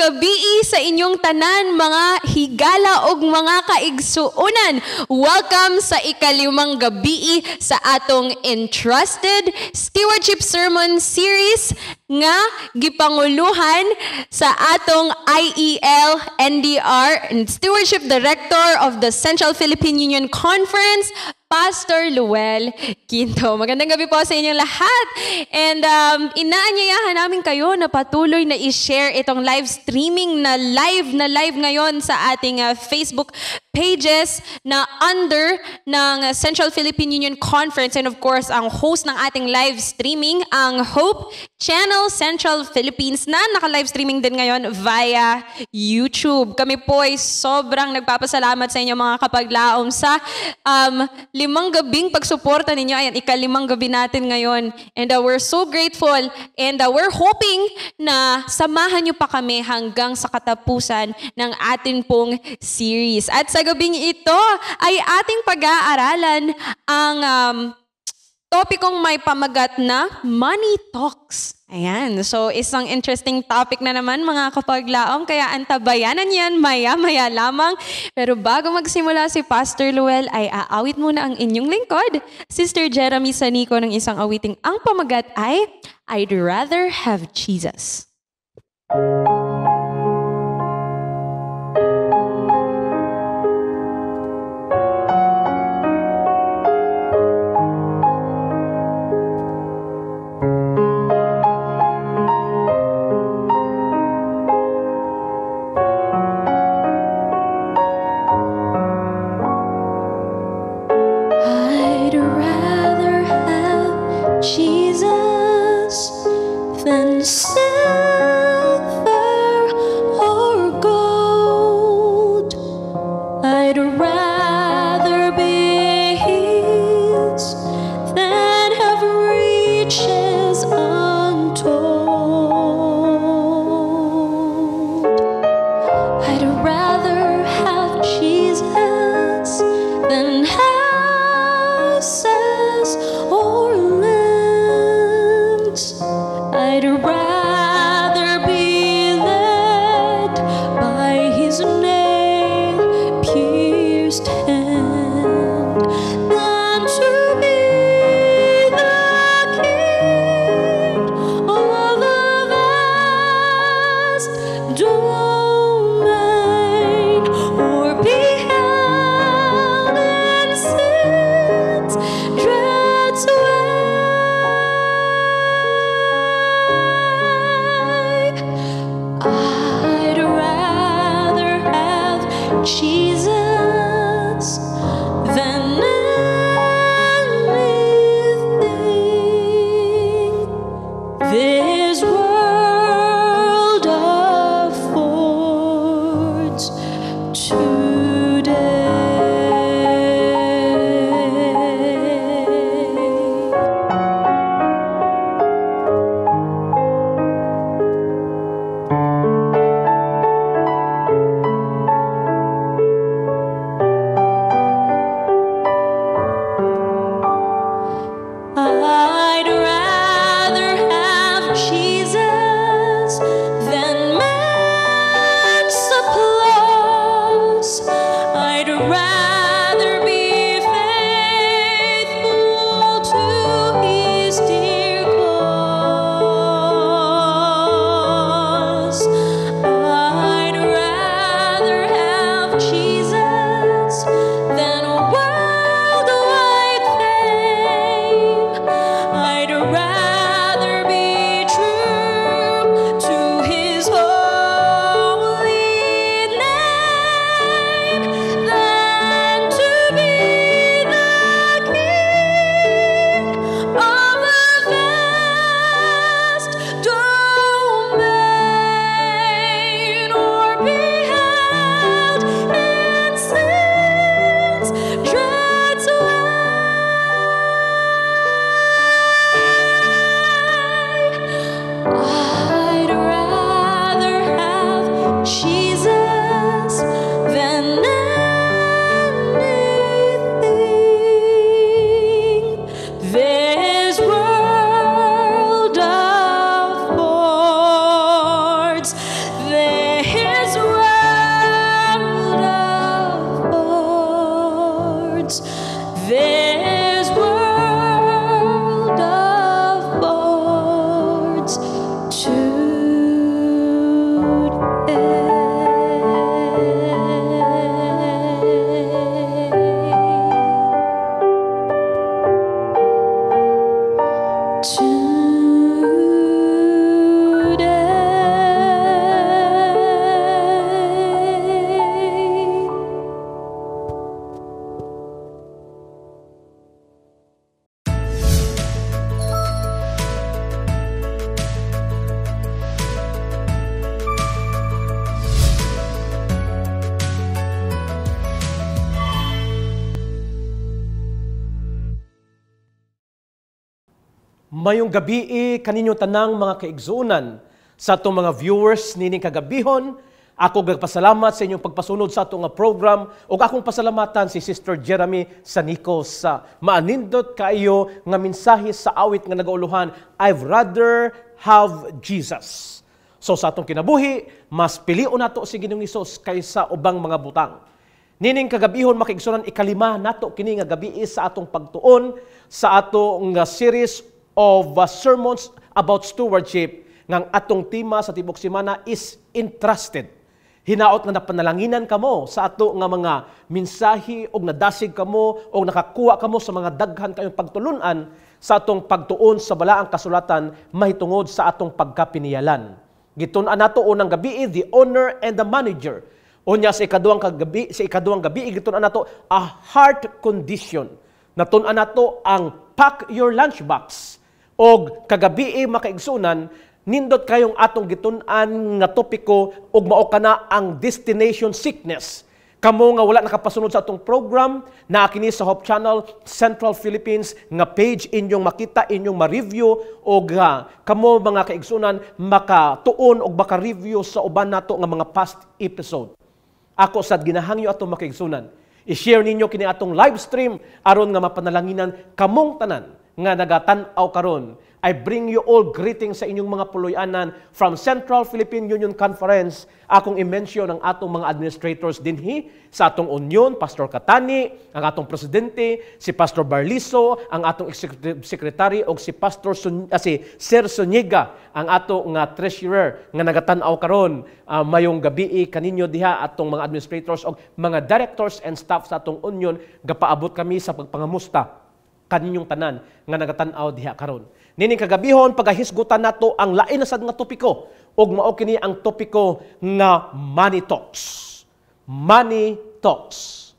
gabi sa inyong tanan, mga higala og mga kaigsuonan. Welcome sa ikalimang gabi sa atong Entrusted Stewardship Sermon Series nga gipanguluhan sa atong IEL NDR and Stewardship Director of the Central Philippine Union Conference, Pastor Luel Quinto. Magandang gabi po sa inyong lahat. And inaanyayahan namin kayo na patuloy na i-share itong live streaming na live ngayon sa ating Facebook pages na under ng Central Philippine Union Conference. And of course, ang host ng ating live streaming, ang Hope Channel Central Philippines na naka-live streaming din ngayon via YouTube. Kami po ay sobrang nagpapasalamat sa inyo mga kapaglaom sa 5 gabing pagsuporta ninyo. Ayan, ika-5 gabi natin ngayon. And we're so grateful and we're hoping na samahan nyo pa kami hanggang sa katapusan ng atin pong series. At sa gabing ito ay ating pag-aaralan ang topikong may pamagat na Money Talks. Ayan, so isang interesting topic na naman mga kapaglaom, kaya antabayanan yan maya-maya lamang. Pero bago magsimula si Pastor Luel ay aawit muna ang inyong lingkod, Sister Jeremy Sanico ng isang awiting ang pamagat ay I'd Rather Have Jesus. Mayong gabi kaninyo tanang mga kaigsuunan sa atong mga viewers nining kagabihon. Ako gagpasalamat sa inyong pagpasunod sa atong program ug akong pasalamatan si Sister Jeremy Sanico sa maanindot kaayo nga mensahe sa awit nga nagauluhan, I'd rather have Jesus. So sa atong kinabuhi, mas pilion nato si Ginoong Hesus kaysa ubang mga butang. Nining kagabihon makaigsunan ikalima nato kini nga gabi sa atong pagtuon sa atong series of sermons about stewardship ngang atong tema sa tibok semana is entrusted. Hinaot nga napanalanginan kamo sa ato nga mga mensahe og nadasig kamo og nakakuha kamo sa mga daghan kayong pagtulunan sa atong pagtuon sa balaang kasulatan mahitungod sa atong pagkapiniyalan. Gitun-an nato unang gabi the owner and the manager. Unya sa ikaduhang gabi gitun-an nato a heart condition. Natun-an nato ang pack your lunchbox. Og kagabi makaigsunan, nindot kayong atong gitun-an nga topiko og mao kana ang destination sickness. Kamo nga wala nakapasunod sa atong program, na kini sa Hope Channel Central Philippines nga page inyong makita, inyong ma-review og kamo mga kaigsunan makatuon og maka-review sa uban nato nga mga past episode. Ako sad ginahangyo atong makaigsunan, i-share ninyo kini atong live stream aron nga mapanalanginan kamong tanan nga nagatan-aw karon. I bring you all greetings sa inyong mga puloy-anan from Central Philippine Union Conference. Akong i-mention ang atong mga administrators dinhi sa atong union, Pastor Katani, ang atong presidente, si Pastor Barliso, ang atong executive secretary og si Sir Suniga, ang atong treasurer nga nagatan-aw karon. Mayong gabi kaninyo diha atong mga administrators og mga directors and staff sa atong union, gapaabot kami sa pagpangamusta kaninyong tanan nga nagatan-aw diha karon. Nining kagabihon pagahisgutan nato ang lain na sad nga topiko ug mao kini ang topiko nga money talks. Money talks.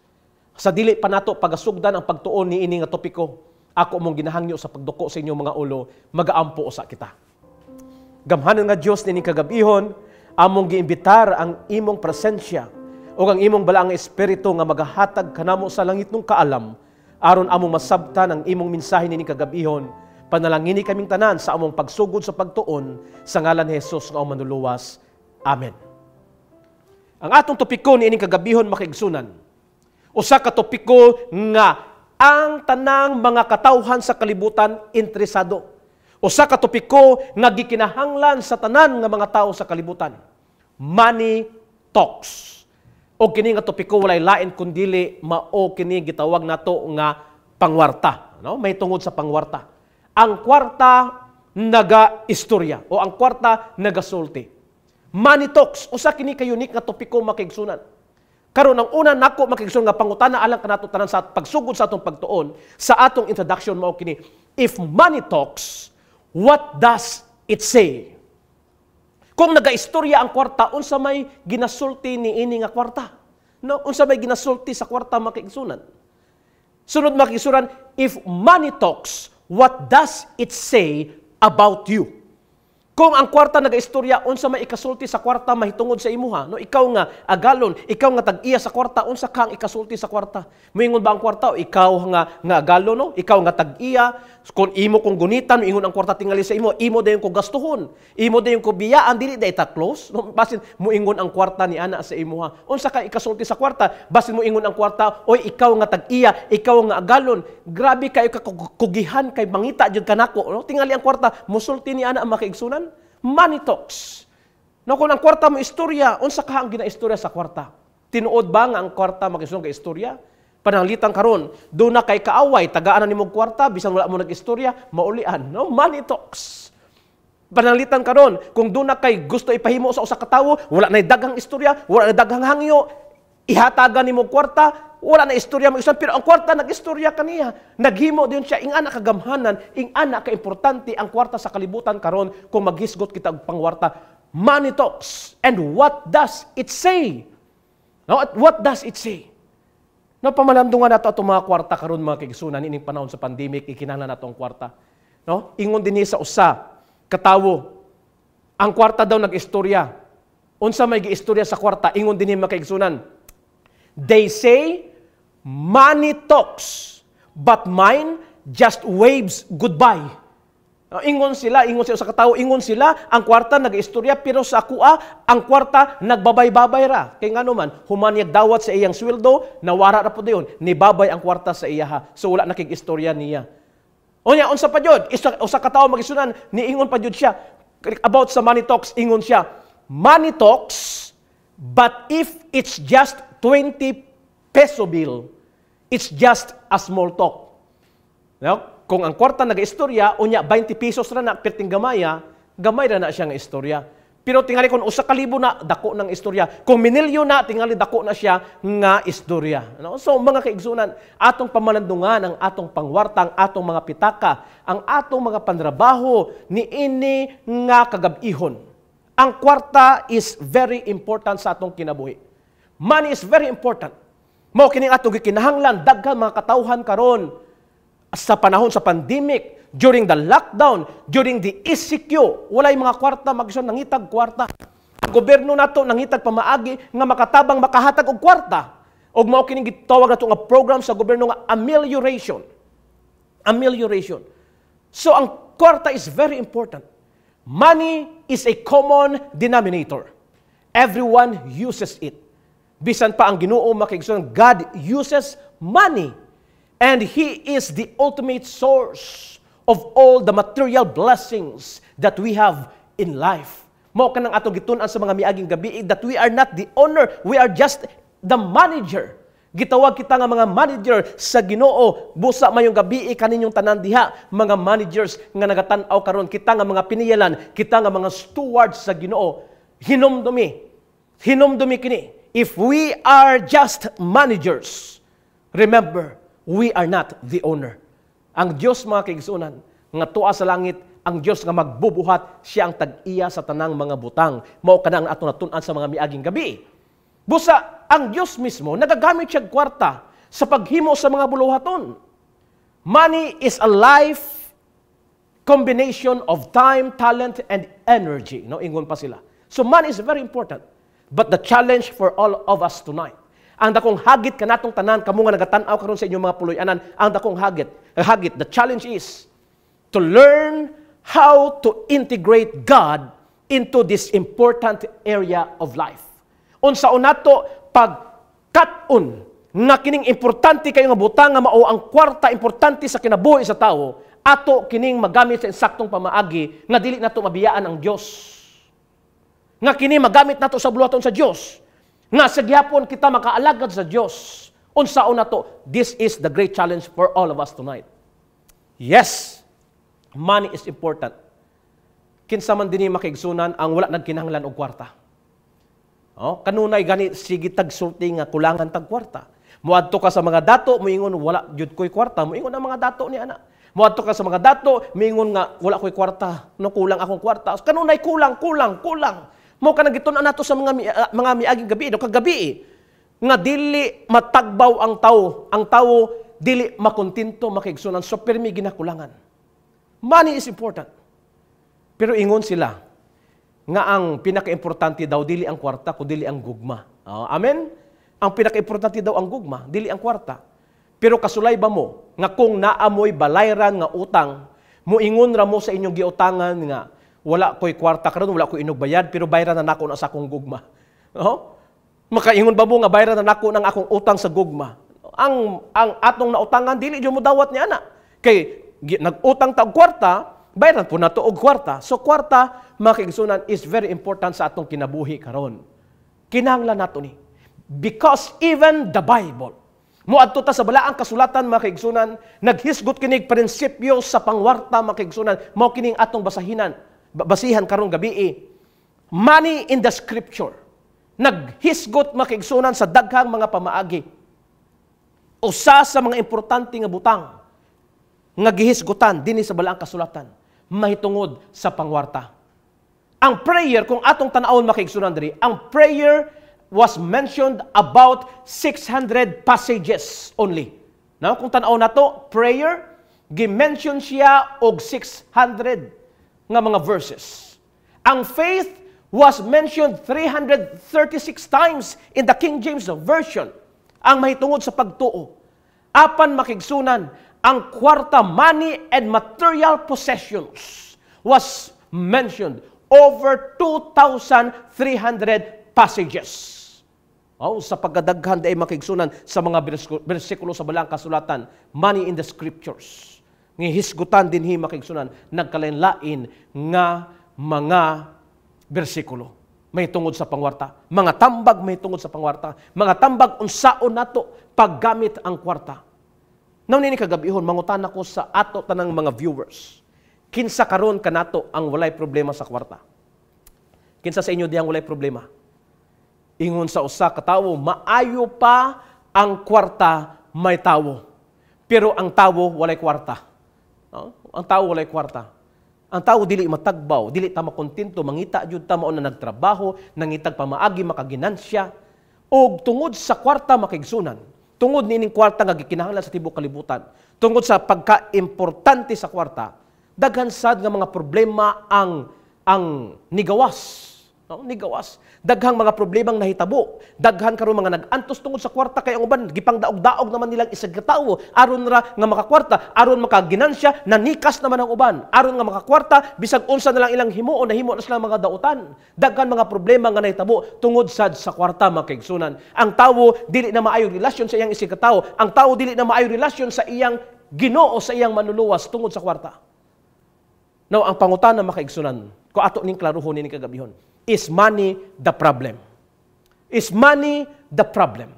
Sa dili pa nato pagasugdan ang pagtuon ni ini nga topiko, ako mong ginahangyo sa pagduko sa inyong mga ulo, magaampo usa kita. Gamhanan nga Dios nining kagabihon, among giimbitar ang imong presensya ug ang imong balaang espiritu nga magahatag kanamo sa langit nung kaalam aron among masabtan ang imong mensahe nining kagabihon. Panalangini kaming tanan sa among pagsugod sa pagtuon sa ngalan ni Jesus nga manuluwas. Amen. Ang atong topiko niining kagabihon makaigsunan, usa ka topiko nga ang tanang mga katawhan sa kalibutan interesado. Usa ka topiko nga gikinahanglan sa tanan nga mga tawo sa kalibutan. Money talks. O kini nga topiko walay lain kundili mao kini gitawag nato nga pangwarta, no? May tungod sa pangwarta. Ang kwarta naga-istorya o ang kwarta nagasulti. Money talks usa kini ka unique nga topiko makaigsunan. Karon ang una nako makaigsunan nga pangutana alang kanato tanan sa pagsugod sa atong pagtuon sa atong introduction mao kini, if money talks, what does it say? Kung nagaistorya ang kwarta, unsa may ginasulti ni ini nga kwarta? No, unsa may ginasulti sa kwarta makaigsunan? Sunod makaigsunan, if money talks, what does it say about you? Kung ang kwarta nagaistorya, unsa may ikasulti sa kwarta mahitungod sa imuha? No, ikaw nga agalon, ikaw nga tag-iya sa kwarta, unsa kang ikasulti sa kwarta? Moingon ba ang kwarta o ikaw nga agalon, no? Ikaw nga tag-iya, kung imo kung gunitan, ingon ang kwarta tingali sa imo dayon ko gastuhon, imo dayon ko biyaan, dili day ta close, no? Basin moingon ang kwarta ni ana sa imuha. Unsa ka ikasulti sa kwarta? Basin moingon ang kwarta, oy ikaw nga tag-iya, ikaw nga agalon, grabe kayo kakugihan kay mangita jud kanako, no? Tingali ang kwarta, musulti ni ana ang makaigsunan. Money talks. No, kung ang kwarta mo istorya, unsa ka ang ginaistorya sa kwarta? Tinuod ba nga ang kwarta makaigsunan ka istorya? Pananglitan karon, do na kay kaaway, tagaan na nimong kwarta, bisan wala mo nag-istorya, maulian. No? Money talks. Pananglitan karon, kung do na kay gusto ipahimo sa usa ka tawo, wala na daghang istorya, wala na daghang hangyo, ihatagan nimong kwarta, wala na istorya mo isan, pero ang kwarta nag-istorya kaniya. Naghimo din siya, ing ana kagamhanan, ing ana ka-importante ang kwarta sa kalibutan karon kung maghisgot kita og pangwarta. Money talks. And what does it say? No? What does it say? No, pamalandungan nato atong mga kwarta karon mga kaigsunan ining panahon sa pandemic, ikinahanglan nato ang kwarta. No? Ingon dinhi sa usa katawo, ang kwarta daw nag-istorya. Unsa may giistorya sa kwarta? Ingon dinhi mga kaigsunan. They say money talks, but mine just waves goodbye. Ingon sila sa katao, ingon sila, ang kwarta nag-istorya, pero sa akua, ang kwarta nagbabay-babay ra. Kaya nga naman, humanyag dawat sa iyang sweldo, nawara na po dayon, nibabay ang kwarta sa iya ha. So wala nakig-istorya niya. Unya, unsa pa jud, usa katao magisunan, niingon pa jud siya, about sa money talks, ingon siya, money talks, but if it's just 20 peso bill, it's just a small talk. No? Kung ang kwarta nag-istorya, unya 20 pesos ra na perting gamay ra na siya nga istorya. Pero tingali kung usa ka libo na dako ng istorya. Kung minilyo na tingali dako na siya nga istorya. No? So mga kaigsunan, atong pamalandungan ang atong pangwarta, ang atong mga pitaka, ang atong mga panrabaho niini nga kagab-ihon. Ang kwarta is very important sa atong kinabuhi. Money is very important. Mao kining atong gikinahanglan daghan mga katawhan karon sa panahon sa pandemic, during the lockdown, during the ECQ, walay mga kwarta, magison nangitag kwarta. Ang gobyerno nato nangitag pamaagi nga makatabang makahatag og kwarta. Og mao kining gitawag nato nga program sa gobyerno nga amelioration. Amelioration. So ang kwarta is very important. Money is a common denominator. Everyone uses it. Bisan pa ang Ginoo makigsuon, God uses money. And He is the ultimate source of all the material blessings that we have in life. Mao kanang atong gitun-an sa mga miaging gabi that we are not the owner, we are just the manager. Gitawag kita nga mga manager sa Ginoo. Busa mayong gabi kaninyong tanan diha, mga managers nga nagatan-aw karon, kita nga mga piniyalan, kita nga mga stewards sa Ginoo. Hinumdumi kini. If we are just managers, remember, we are not the owner. Ang Diyos, mga kaigsunan, nga tuwa sa langit, ang Diyos nga magbubuhat, siya ang tag-iya sa tanang mga butang. Mao ka na ang atong natun-an sa mga miaging gabi. Busa, ang Diyos mismo, nagagamit siya kwarta sa paghimo sa mga buluhaton. Money is a life combination of time, talent, and energy. No, ingon pa sila. So money is very important. But the challenge for all of us tonight, ang dakong hagit kanatong tanan, kamo nga nagatan-aw karon sa inyong mga puloy-anan, ang dakong hagit, the challenge is to learn how to integrate God into this important area of life. Unsaon nato pagkat-on nga kining importante kayo nga butang nga mao ang kwarta importante sa kinabuhi sa tao, ato kining magamit sa insaktong pamaagi nga dili nato mabiyaan ang Dios. Nga kini magamit nato sa buluhaton sa Dios. Nga sa gihapon kita makaalagad sa Diyos. Unsaon na to? This is the great challenge for all of us tonight. Yes, money is important. Kinsa man dinhi makaigsunan ang wala nagkinahanglan og kwarta. Kanunay gani sige tagsulti nga kulangan tag kwarta. Muadto ka sa mga dato, moingon wala jud koy kwarta, moingon ang mga dato ni ana. Muadto ka sa mga dato, moingon nga wala koy kwarta, no kulang akong kwarta. Kanunay kulang. Mo ka nagitunan nato sa mga miaging gabi, no kagabi nga dili matagbaw ang tao dili makontinto makigsunan, so permi ginakulangan. Money is important. Pero ingon sila nga ang pinaka-importante daw dili ang kwarta kundi dili ang gugma. Amen. Ang pinaka-importante daw ang gugma, dili ang kwarta. Pero kasulay ba mo nga kung naamoy balayran nga utang, moingon ra mo sa inyong giutangan nga wala ko'y kwarta karon, wala ko'y inugbayad, pero bayaran na nako na sa akong gugma. Makaingon ba mo nga bayaran na nako ng akong utang sa gugma? Ang atong nautangan, dili dyan mo dawat ni ana. Kay nag-utang ta og kwarta, bayaran po na to og kwarta. So kwarta, mga kaigsunan, is very important sa atong kinabuhi karon. Kinahanglan nato ni. Because even the Bible, muadto ta sa balaang kasulatan, mga kaigsunan, naghisgot kinig prinsipyo sa pangwarta, mga kaigsunan, mao kining atong basihan karong gabi. Money in the scripture. Naghisgot makigsunan sa daghang mga pamaagi. Usa sa mga importante nga butang nga gihisgutan dinhi sa balaang kasulatan mahitungod sa pangwarta. Ang prayer, kung atong tan-awon makigsunan diri, ang prayer was mentioned about 600 passages only. Now, kung tan-awon nato, prayer gi-mention siya og 600 nga mga verses. Ang faith was mentioned 336 times in the King James Version. Ang mahitungod sa pagtuo. Apan makigsunan, ang kwarta, money and material possessions was mentioned over 2,300 passages. Sa pagkadaghan ay makigsunan sa mga bersikulo sa balang kasulatan, money in the scriptures. Ngihisgutan din makigsunan, nagkalain-lain nga mga bersikulo. May tungod sa pangwarta. Mga tambag may tungod sa pangwarta. Mga tambag unsaon nato paggamit ang kwarta. Naw nini kagabihon, mangutan ako sa ato tanang mga viewers. Kinsa karon kanato ang walay problema sa kwarta? Kinsa sa inyo diyang walay problema? Ingon sa usa ka tawo, maayo pa ang kwarta may tawo. Pero ang tawo walay kwarta. Ang tawo walay kwarta. Ang tao dili matagbaw, dili ta makontento, mangita jud ta mao na nagtrabaho, nangitag pamaagi makaginansya, og tungod sa kwarta makigsunan. Tungod nining kwarta nga gikinahanglan sa tibuok kalibutan. Tungod sa pagka-importante sa kwarta, daghan sad nga mga problema ang nigawas. Nigawas. Daghang mga problemang nahitabo. Daghan karon mga nag-antos tungod sa kwarta kay ang uban gipangdaog-daog naman nilang isag tawo aron ra nga makakwarta, aron makaginansya, nanikas naman ang uban. Aron nga makakwarta bisag unsa na lang ilang himuon, nahimo na sila mga dautan. Daghan mga problema nga nahitabo tungod sad sa kwarta makigsunan. Ang tawo dili na maayo relasyon sa iyang isig tawo. Ang tawo dili na maayo relasyon sa iyang Ginoo, sa iyang manluluwas tungod sa kwarta. Now, ang pangutana makaigsunan, ko ato ning klaruhon ni kagabihon. Is money the problem? Is money the problem?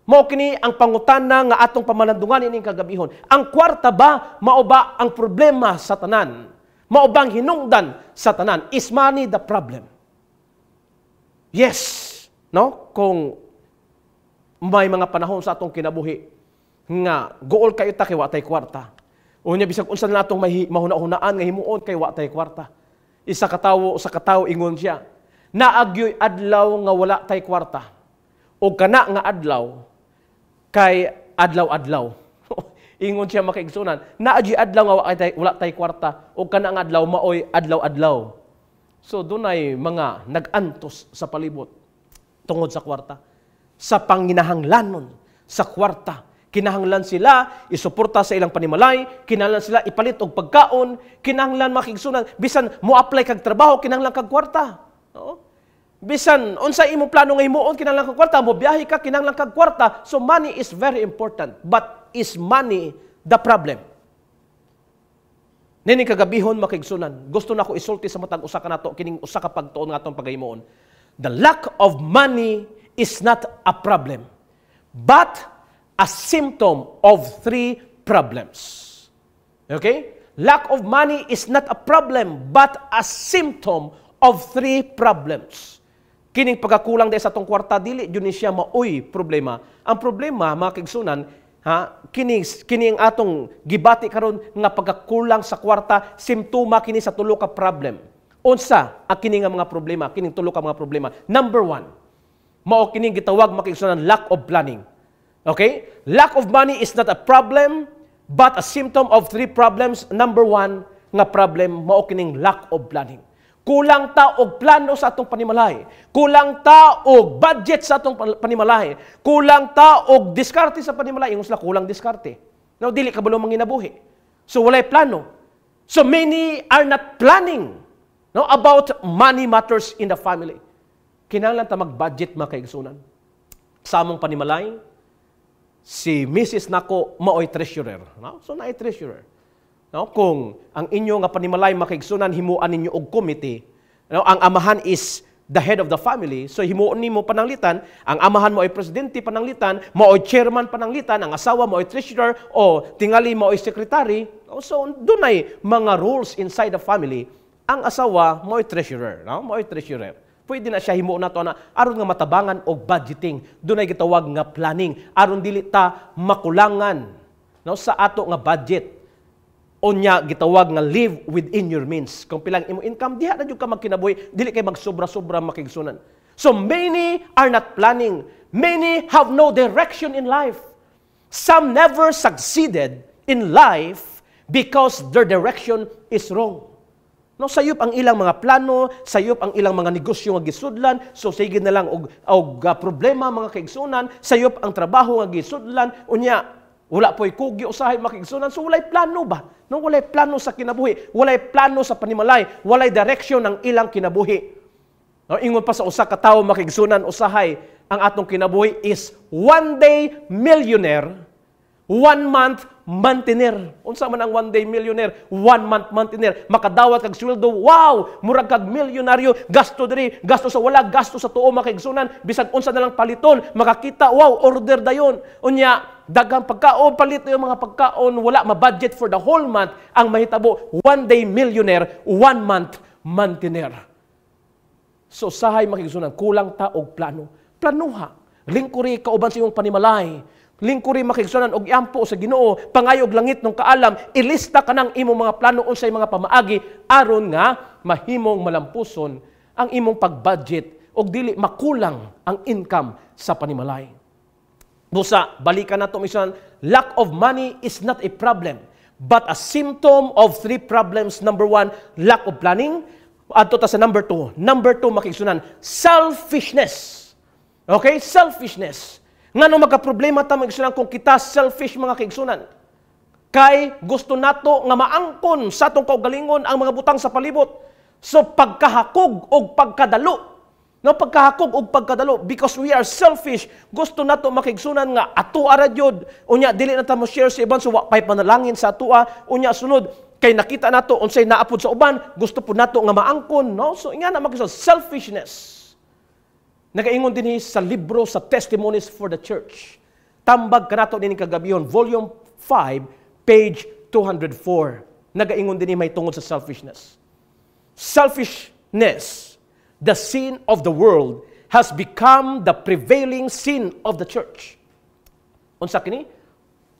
Mao kini ang pangutana nga atong pamalandungan ining kagabihon. Ang kwarta ba mao ba ang problema sa tanan? Mao bang hinungdan sa tanan? Is money the problem? Yes, no? Kung may mga panahon sa atong kinabuhi nga gool kayo ta kay wa tay kwarta. Unya bisag unsa na natong mahuna-hunaan nga himuon kay wa tay kwarta. Isa ka tawo ingon siya, naagyoy adlaw nga wala tay kwarta. O kana nga adlaw, kay adlaw-adlaw. Ingon siya makaigsunan, naagyoy adlaw nga wala tay kwarta, o kana nga adlaw maoy adlaw-adlaw. So dunay mga nag-antos sa palibot tungod sa kwarta. Sa panginahanglanon sa kwarta, kinahanglan sila isuporta sa ilang panimalay, kinahanglan sila ipalit og pagkaon, kinahanglan makigsunan, bisan mo apply kag trabaho, kinahanglan kag kwarta. No? Bisan unsa imong plano nga himuon, kinahanglan kag kwarta, mo biyahe ka, kinahanglan kag kwarta. So money is very important, but is money the problem? Nini kagabihon makigsunan, gusto na ko isulti sa matag usa ka nato kining usa ka pagtuon nga atong paghimuon. The lack of money is not a problem, but a symptom of three problems. Okay? Lack of money is not a problem, but a symptom of three problems. Kining pagkakulang dahil sa atong kwarta, dili yun siya maoy problema. Ang problema, mga kigsunan, kining atong gibati karon nga pagkakulang sa kwarta, simptoma kini sa tulo ka problem. Unsa ang kini nga mga problema, kining tulo ka mga problema. Number 1, mao kining gitawag mga kigsunan lack of planning. Okay? Lack of money is not a problem, but a symptom of three problems. Number 1 nga problem, mao kining lack of planning. Kulang ta og plano sa atong panimalay. Kulang ta og budget sa atong panimalay. Kulang ta og diskarte sa panimalay. Ingon sila kulang diskarte. No, dili kabalo manginabuhi. So walay plano. So many are not planning, no, about money matters in the family. Kinahanglan ta mag-budget mga kaigsunan. Sa among panimalay, si Mrs. nako maoy treasurer. No? So naay treasurer. No? Kung ang inyo nga panimalay makaigsunan, himuan ninyo og committee, no? Ang amahan is the head of the family, so himuon nimo pananglitan, ang amahan mo ay presidente pananglitan, mo ay chairman pananglitan, ang asawa mo ay treasurer, o tingali mo ay secretary. So dunay mga rules inside the family. Ang asawa mo ay treasurer. No? Mo ay treasurer. Pwede na siya himuon nato na aron nga matabangan og budgeting. Dunay gitawag nga planning aron dili ta makulangan, no, sa ato nga budget. Unya gitawag nga live within your means. Kung pilang imong income, diha na jud ka magkinabuhi, dili kay magsobra-sobra makigsunan. So many are not planning. Many have no direction in life. Some never succeeded in life because their direction is wrong. No, sayop ang ilang mga plano, sayop ang ilang mga negosyo nga gisudlan, so sige na lang og problema mga kaigsunan, sayop ang trabaho nga gisudlan, unya Wala po'y kugi usahay makigsunan. So walay plano ba? No, walay plano sa kinabuhi. Walay plano sa panimalay. Walay direksyon ng ilang kinabuhi. No, ingon pa sa usa ka tawo makigsunan usahay, ang atong kinabuhi is one day millionaire, 1 month mantener. Unsa man ang 1 day millionaire, 1 month mantener. Makadawat kag sweldo, wow, murag kag milyonaryo, gasto diri, gasto sa wala, gasto sa tuo makigsunan, bisag unsa na lang paliton, makakita, wow, order dayon. Unya, daghang pagkaon, palit yung mga pagkaon, wala ma-budget for the whole month. Ang mahitabo, 1 day millionaire, 1 month mantener. So sahay makigsunan, kulang ta og plano. Planuha. Lingkuri kauban sa iyong panimalay. Lingkuri makigsunan og iampo sa Ginoo, pangayog langit nung kaalam, ilista ka ng imong mga plano unsay mga pamaagi aron nga mahimong malampuson ang imong pag-budget og dili makulang ang income sa panimalay. Busa, balikan nato misan, lack of money is not a problem, but a symptom of 3 problems. Number 1, lack of planning. Adto ta sa number 2. Number 2 makigsunan, selfishness. Okay? Selfishness. Ngano magka-problema ta makigsunan kung kita selfish mga kaigsunan? Kay gusto nato nga maangkon sa atong kaugalingon ang mga butang sa palibot. So pagkahakog og pagkadalo. No, pagkahakog og pagkadalo because we are selfish. Gusto nato makigsunan nga atua ra jud. Unya dili na ta mo share sa iban so wa pay panalangin sa atua. Unya sunod kay nakita nato unsay naapod sa uban, gusto pud nato nga maangkon, no? So ingana makigsunan selfishness. Nagaingon din sa libro sa Testimonies for the Church. Tambag kanato din kagabihon, volume 5, page 204. Nagaingon din may tungod sa selfishness. Selfishness, the sin of the world, has become the prevailing sin of the church. Unsa kini?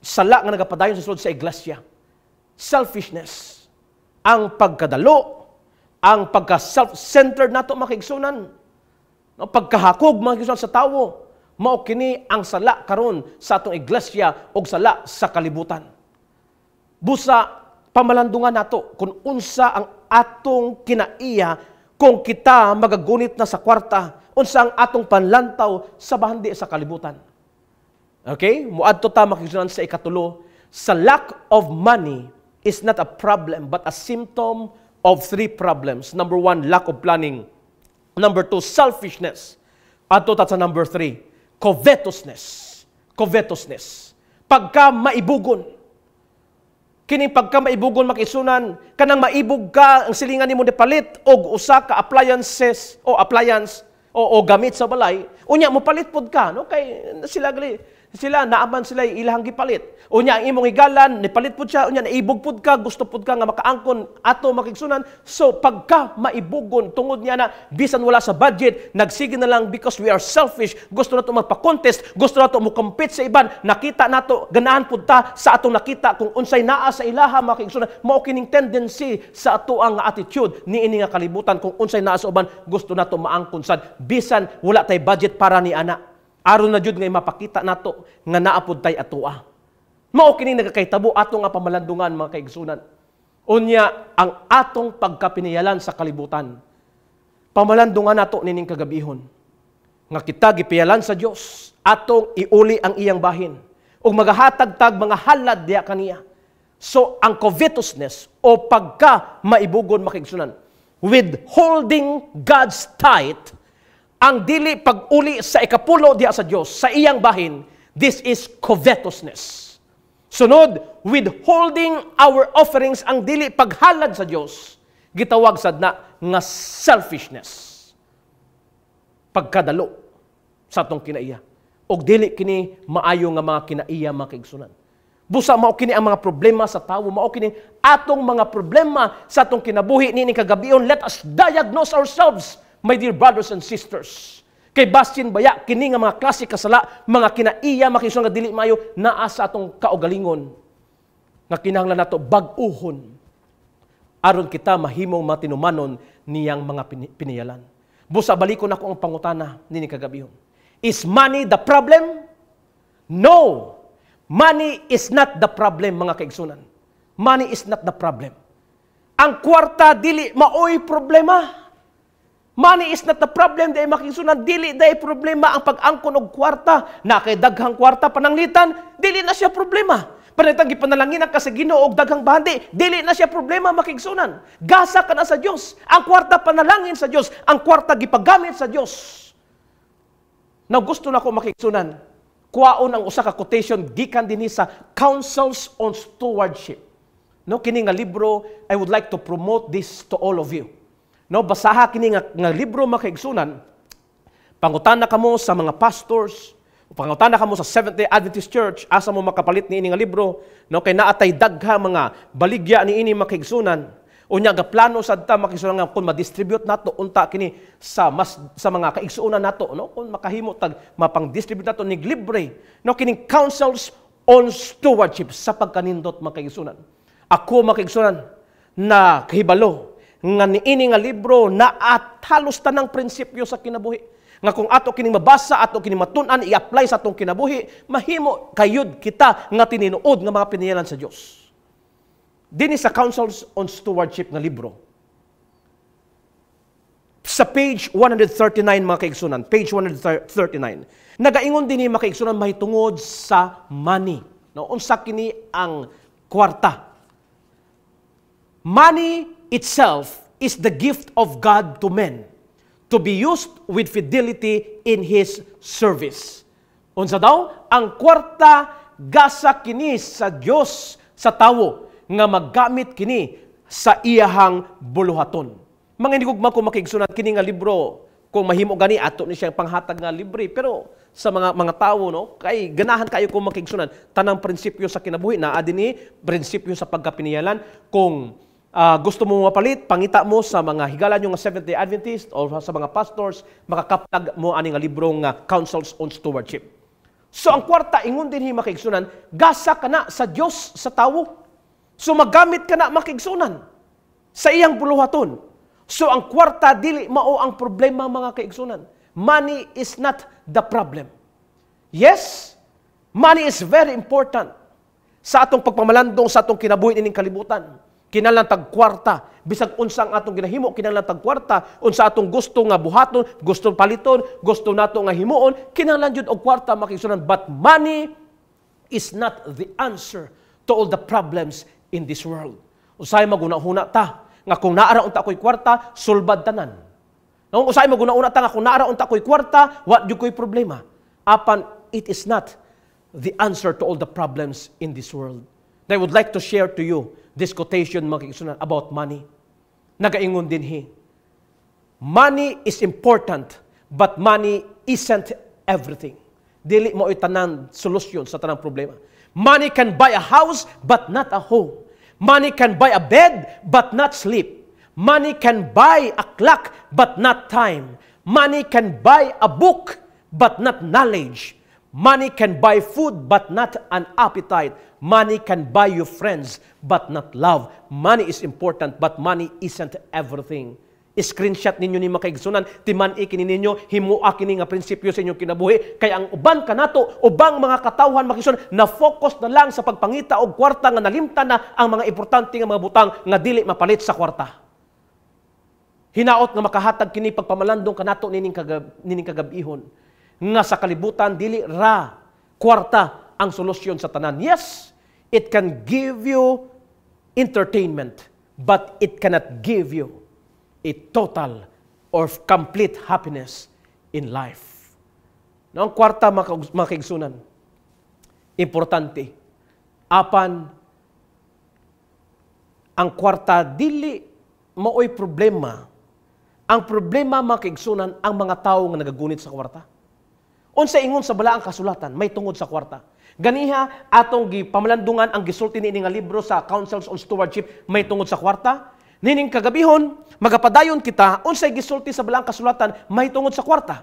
Sala nga nagapadayon sa sulod sa iglesia. Selfishness. Ang pagkadalo, ang pagka-self-centered nato makigsunan. No, pagkahakog makigsunan sa tawo, mao kini ang sala karon sa atong iglesia o sala sa kalibutan. Busa, pamalandungan nato kung unsa ang atong kinaiya kung kita magagunit na sa kwarta, unsa ang atong panlantaw sa bahandi sa kalibutan. Okay? Muadto ta makigsunan sa ikatulo, sa lack of money is not a problem but a symptom of 3 problems. Number 1, lack of planning. Number 2, selfishness. Ato ta sa number 3, covetousness. Covetousness. Pagka maibugon. Kining pagka maibugon makisunan, kanang maibog ka, ang silingan nimo dipalit og usa ka appliances o appliance o gamit sa balay, unya mo palit pod ka, no? Kay sila naaman sila ilahang gipalit. Unya ang imong higalan, nipalit pod siya, unya naibog pod ka, gusto pod ka nga makaangkon ato makigsunan. So pagka maibugon tungod niya na bisan wala sa budget, nagsige na lang because we are selfish, gusto nato magpa-contest, gusto nato mo compete sa iban, nakita nato ganahan pod ta sa atong nakita kung unsay naa sa ilaha makigsunan, mao kining tendency sa ato ang attitude niini nga kalibutan kung unsay naa sa uban, gusto nato maangkon sad bisan wala tay budget para ni ana. Aron na jud nga mapakita nato nga naapod tay atoa. Mao kini nagakahitabo ato nga pamalandungan mga kaigsunan. Unya ang atong pagkapiniyalan sa kalibutan. Pamalandungan nato nining kagabihon. Nga kita gipiyalan sa Dios atong iuli ang iyang bahin ug magahatag-tag mga halad diha kaniya. So ang covetousness o pagka maibugon makaigsunan, withholding God's tithe, ang dili pag-uli sa ikapulo diha sa Dios sa iyang bahin, this is covetousness. Sunod, withholding our offerings, ang dili paghalad sa Dios, gitawag sad na nga selfishness. Pagkadalo sa atong kinaiya. Og dili kini maayo nga mga kinaiya mga kaigsunan. Busa mao kini ang mga problema sa tawo, mao kini atong mga problema sa atong kinabuhi niini kagabion. Let us diagnose ourselves, my dear brothers and sisters. Kay basin baya kini nga mga klase kasala, mga kinaiya makigsunan nga dili maayo naa sa atong kaugalingon. Nga kinahanglan nato bag-uhon aron kita mahimong matinumanon niyang mga piniyalan. Busa balikon ako ang pangutana nini kagabihon. Is money the problem? No. Money is not the problem mga kaigsunan. Money is not the problem. Ang kwarta dili maoy problema. Money is not the problem, dahil makigsunan, dili dahil problema ang pag-angkon og kwarta. Na kay daghang kwarta pananglitan, dili na siya problema. Panitang gipanalangin ka sa Ginoo og daghang bahandi, dili na siya problema makigsunan. Gasa ka na sa Dios. Ang kwarta panalangin sa Dios, ang kwarta gipagamit sa Dios. Now gusto na ko makigsunan. Kuwaon ang usa ka quotation gikan dinhi sa Counsels on Stewardship. No, kini nga libro, I would like to promote this to all of you. No, basaha kini nga libro makaigsunan. Pangutana kamo sa mga pastors, pangutana kamo sa Seventh-day Adventist Church, asa mo makapalit ni ini nga libro, no, kay naatay dagha mga baligya ni ini makaigsunan. Unya ga plano sad ta makigsunan nga kun ma-distribute nato unta kini sa mga kaigsuonan nato, no, kun makahimo tag mapang-distribute nato nig libre, no, kining Counsels on Stewardship sa pagkanindot makaigsunan. Ako makaigsunan na kahibalo nga niini nga libro na at halos tanang prinsipyo sa kinabuhi. Nga kung ato kining mabasa, ato kining matun-an, i-apply sa atong kinabuhi, mahimo kayud kita nga tininuod nga mga piniyalan sa Dios. Dinhi sa Counsels on Stewardship nga libro. Sa page 139 mga kaigsunan, page 139. Nagaingon dinhi mga kaigsunan mahitungod sa money. No, unsa kini ang kwarta. Money itself is the gift of God to men to be used with fidelity in His service. Unsa daw? Ang kwarta gasa kini sa Dios sa tawo nga maggamit kini sa iyahang buluhaton. Mga hinigugma ko makigsunan kini nga libro kung mahimo gani ato ni siyang panghatag nga libre, pero sa mga tawo, no, kay ganahan kayo kung makigsunan tanang prinsipyo sa kinabuhi na adini prinsipyo sa pagkapiniyalan. Kung gusto mo mapalit, pangita mo sa mga higala nyo nga Seventh-day Adventist o sa mga pastors, makakaptag mo ani nga libro nga Counsels on Stewardship. So ang kwarta, ingon din makigsunan, gasa ka na sa Dios sa tawo. So magamit ka na makigsunan sa iyang buluhaton. So ang kwarta, dili mao ang problema mga kaigsunan. Money is not the problem. Yes, money is very important sa atong pagpamalandong sa atong kinabuhi ining kalibutan. Kinahanglan tag kwarta, bisag unsang atong ginahimo kinahanglan tag kwarta, unsa atong gusto nga buhaton, gusto paliton, gusto nato nga himuon, kinahanglan jud og kwarta makigsunan. But money is not the answer to all the problems in this world. Usay maguna-huna ta nga kung naara unta koy kwarta, sulbad tanan. Nung usay maguna-una ta nga kung naara unta koy kwarta, wa jud koy problema. Apan it is not the answer to all the problems in this world. I would like to share to you this quotation makikisunan about money. Nagaingon din money is important, but money isn't everything. Dili mo itanan solusyon sa tanang problema. Money can buy a house, but not a home. Money can buy a bed, but not sleep. Money can buy a clock, but not time. Money can buy a book, but not knowledge. Money can buy food, but not an appetite. Money can buy you friends, but not love. Money is important, but money isn't everything. I-screenshot ninyo ni makaigsunan, timan-i kini ninyo, himua kini nga prinsipyo sa inyong kinabuhi. Kaya ang uban kanato, ubang mga katawhan makigsunan, na-focus na lang sa pagpangita og kwarta nga nalimtan na ang mga importante nga mga butang nga dili mapalit sa kwarta. Hinaot nga makahatag kini pagpamalandong kanato nining kagabihon. Nga sa kalibutan, dili ra kwarta ang solusyon sa tanan. Yes, it can give you entertainment, but it cannot give you a total or complete happiness in life. No, ang kwarta makaigsunan, importante. Apan, ang kwarta, dili mao'y problema. Ang problema makaigsunan, ang mga tao nga nagagunit sa kwarta. Unsa ingon sa balaang kasulatan, may tungod sa kwarta. Ganiha, atong pamalandungan ang gisulti ni nga libro sa Counsels on Stewardship, may tungod sa kwarta. Nining kagabihon, magapadayon kita, unsay gisulti sa balaang kasulatan, may tungod sa kwarta.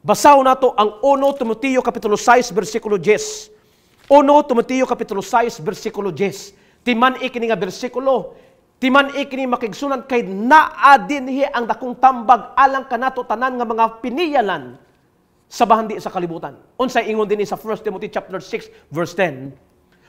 Basaw nato ang 1 Timoteo kapitulo 6, versikulo 10. 1 Timoteo kapitulo 6, versikulo 10. Timan-i kini nga bersikulo, timan-i kini makigsunan kay naa dinhi ang dakong tambag alang kanato tanan nga mga piniyalan sa bahandi sa kalibutan. Unsay ingon din sa 1 Timothy chapter 6 verse 10.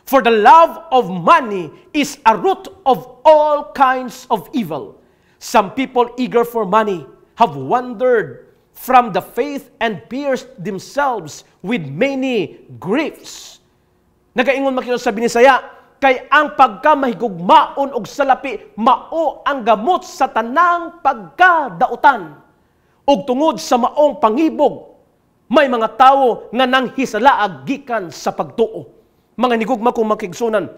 For the love of money is a root of all kinds of evil. Some people eager for money have wandered from the faith and pierced themselves with many griefs. Nagaingon makita sa binisaya, kay ang pagkamahigugmaon og salapi mao ang gamot sa tanang pagkadautan. Ug tungod sa maong pangibog, may mga tawo nga nanghisalaag gikan sa pagtuo. Mga nigugma kong makigsunan,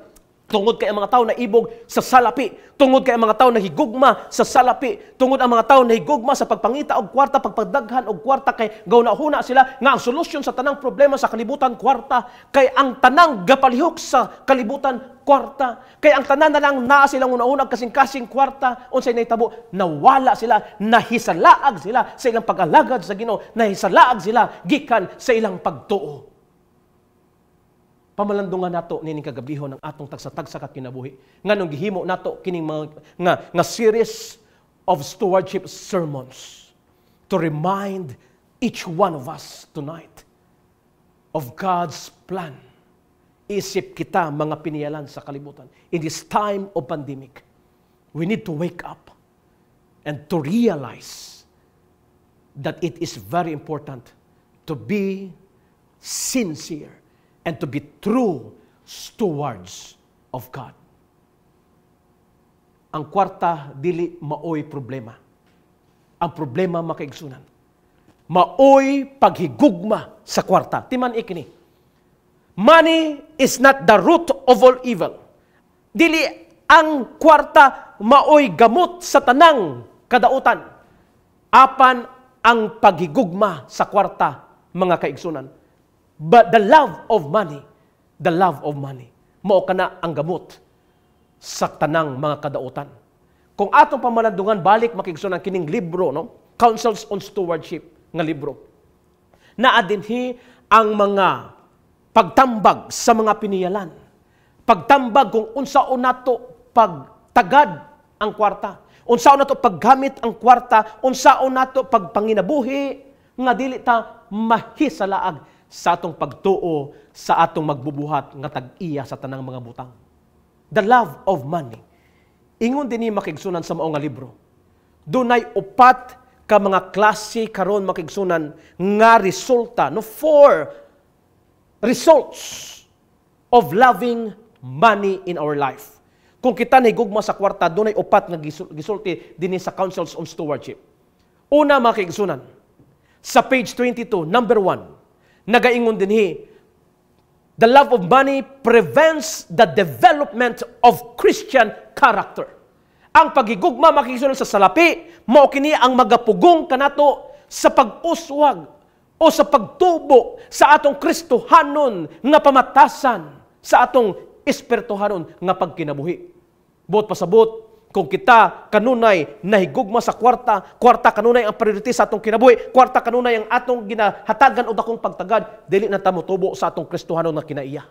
tungod kay ang mga tao na ibog sa salapi, tungod kay ang mga tao na higugma sa salapi, tungod ang mga tao na higugma sa pagpangita og kwarta, pagpagdaghan og kwarta, kay gauna-huna sila nga ang solusyon sa tanang problema sa kalibutan kwarta, kay ang tanang gapalihok sa kalibutan kwarta, kay ang tanan na lang naa silang una-unang kasing-kasing kwarta, unsay nahitabo, nawala sila, nahisalaag sila sa ilang pag-alagad sa Ginoo, nahisalaag sila gikan sa ilang pagtuo. Pamalandungan nato nining kagabihon ang atong tagsa-tagsa ka kinabuhi. Nganong gihimo nato kining mga nga series of stewardship sermons to remind each one of us tonight of God's plan. Isip kita mga piniyalan sa kalibutan. In this time of pandemic, we need to wake up and to realize that it is very important to be sincere and to be true stewards of God. Ang kwarta, dili maoy problema. Ang problema, makaigsunan, maoy paghigugma sa kwarta. Timan ikini. Money is not the root of all evil. Dili ang kwarta maoy gamot sa tanang kadautan. Apan ang paghigugma sa kwarta, mga kaigsunan. But the love of money, mao kana ang gamot sa tanang mga kadautan. Kung atong pamalandungan, balik makigsunan kining libro, no? Counsels on Stewardship nga libro. Naa dinhi ang mga pagtambag sa mga piniyalan. Pagtambag kung unsaon nato pagtagad ang kwarta. Unsaon nato paggamit ang kwarta. Unsaon nato pagpanginabuhi nga dili ta mahisalaag sa atong pagtuo, sa atong magbubuhat nga tag-iya sa tanang mga butang. The love of money. Ingon din ni makigsunan sa mao nga libro. Dunay upat ka mga klase karon makigsunan nga resulta, no, 4 results of loving money in our life. Kung kita nahigugma sa kwarta, dunay upat nga gisulti dinhi sa Counsels on Stewardship. Una, makigsunan, sa page 22, number 1, nagaingon dinhi, the love of money prevents the development of Christian character. Ang paghigugma makigsunan sa salapi, mao kini ang magapugong kanato sa pag-uswag o sa pagtubo sa atong Kristohanon nga pamatasan, sa atong espirituhanon nga pagkinabuhi. Buot pasabot, kung kita kanunay nahigugma sa kwarta kanunay ang priority sa atong kinabuhi, kwarta kanunay ang atong ginahatagan o dakong pagtagad, dili na ta motubo sa atong Kristohanon nga kinaiya.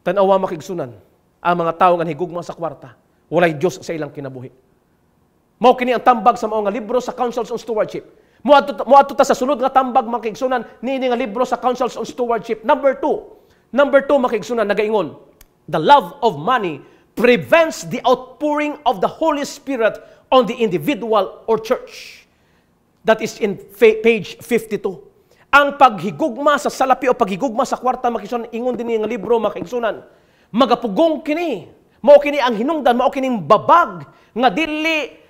Tan-awa makigsunan, ang mga tawo nga nahigugma sa kwarta, walay Dios sa ilang kinabuhi. Mao kini ang tambag sa mao nga libro sa Counsels on Stewardship. Muadto ta sa sunod nga tambag makigsunan niini nga libro sa Counsels on Stewardship. Number 2 makigsunan nagaingon, the love of money prevents the outpouring of the Holy Spirit on the individual or church. That is in page 52. Ang paghigugma sa salapi o paghigugma sa kwarta makigsunan, ingon din nga libro makigsunan, magapugong kini, mao kini ang hinungdan, mao kining babag nga dili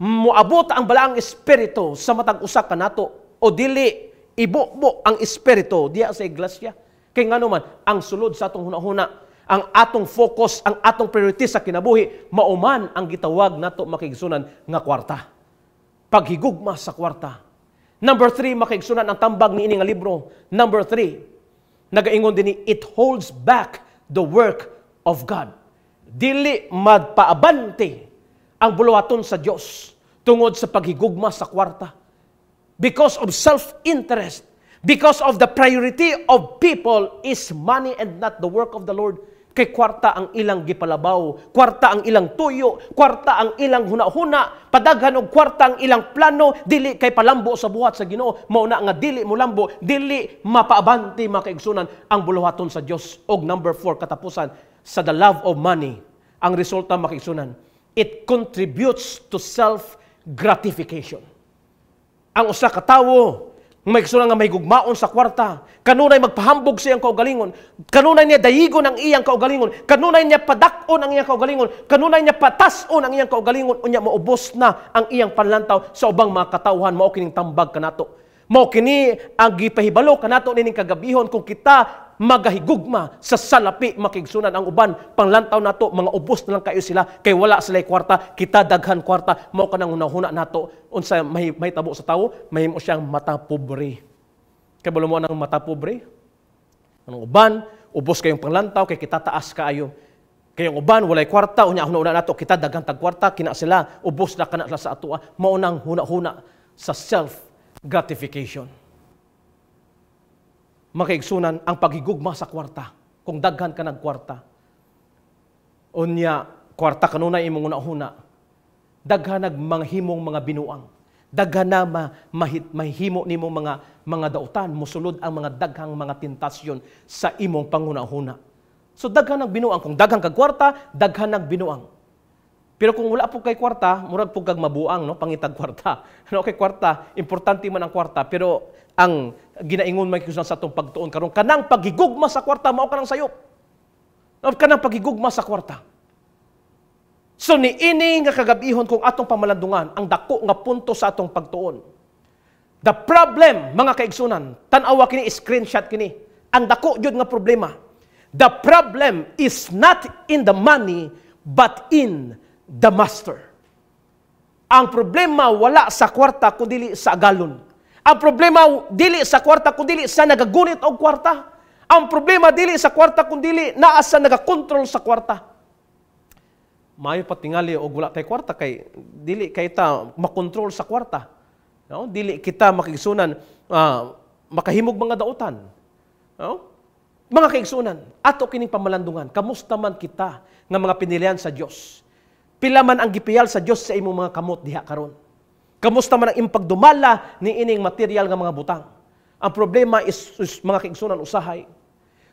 moabot ang balaang espiritu sa matag usa kanato o dili ibubo ang espiritu diya sa iglesia. Kay ngano man ang sulod sa atong hunahuna, ang atong focus, ang atong priority sa kinabuhi, mauman ang gitawag nato makigsunan nga kwarta. Paghigugma sa kwarta. Number 3 makigsunan ang tambag niini nga libro. Number 3, nagaingon dinhi, it holds back the work of God. Dili magpaabante ang buluhaton sa Dios tungod sa paghigugma sa kwarta. Because of self-interest, because of the priority of people is money and not the work of the Lord. Kay kwarta ang ilang gipalabaw, kwarta ang ilang tuyo, kwarta ang ilang huna-huna, padaghan og kwarta ang ilang plano, dili kay palambo sa buhat sa Ginoo. Mao na nga dili mo lambo, dili mapaabante makaigsunan ang buluhaton sa Dios. Og number 4 katapusan sa the love of money, ang resulta makaigsunan, it contributes to self gratification. Ang usa ka tawo may gusto nga may gugmaon sa kwarta, kanunay magpahambog sa iyang kaugalingon, kanunay niya dayigon ang iyang kaugalingon, kanunay niya padakon ang iyang kaugalingon, kanunay niya patason ang iyang kaugalingon, unya maubos na ang iyang panlantaw sa ubang mga katawhan, mao kining tambag kanato. Mao kini ang gipahibalo kanato nining kagabihon kung kita magahigugma sa salapi makigsunan ang uban panglantaw nato mga ubos na lang kayo sila kay wala sila kwarta, kita daghan kwarta, mao kanang hunahuna nato unsa may tabo sa tawo, mahimo siyang mata pobre. Kay balo mo nang mata pobre, ang uban ubos kayong panglantaw kay kita taas kaayo, kay ang uban walay kwarta, unya hunahuna nato kita daghan tag kwarta, kina sila ubos na kana sa atoa, mao nang hunahuna sa self gratification. Makaigsunan ang paghigugma sa kwarta. Kung daghan ka nagkwarta. Unya, kwarta kanunay imong una-una. Daghan nag mga himong mga binuang. Daghan na mahimo nimo mga dautan, musulod ang mga daghang mga tentasyon sa imong panguna-una. So daghan nag binuang. Kung daghan kag kwarta, daghan nag binuang. Pero kung wala po kay kwarta, murag po kag mabuang, no? Pangitag kwarta. Ano kay kwarta, importante man ang kwarta, pero ang ginaingon may kusan sa atong pagtuon karon kanang paghigugma sa kwarta mao kanang sayop. Kanang paghigugma sa kwarta. So niini nga kagabihon kung atong pamalandungan ang dako nga punto sa atong pagtuon. The problem mga kaigsunan, tan-awa kini, screenshot kini. Ang dako jud nga problema. The problem is not in the money but in the master. Ang problema wala sa kwarta kundi sa agalon. Ang problema dili sa kwarta kundi sa nagagunit og kwarta. Ang problema dili sa kwarta kundi naa sa nagakontrol sa kwarta. Maayo patingali og wala tay kwarta kay dili kay ta makontrol sa kwarta. No? Dili kita makigsunan makahimog mga dautan. No? Mga kaigsunan, ato kining pamalandungan, kamusta man kita nga mga pinilihan sa Dios? Pila man ang gipiyal sa Dios sa imong mga kamot diha karon? Kamusta man ang impagdumala ni ining material nga mga butang? Ang problema is mga kaigsunan usahay.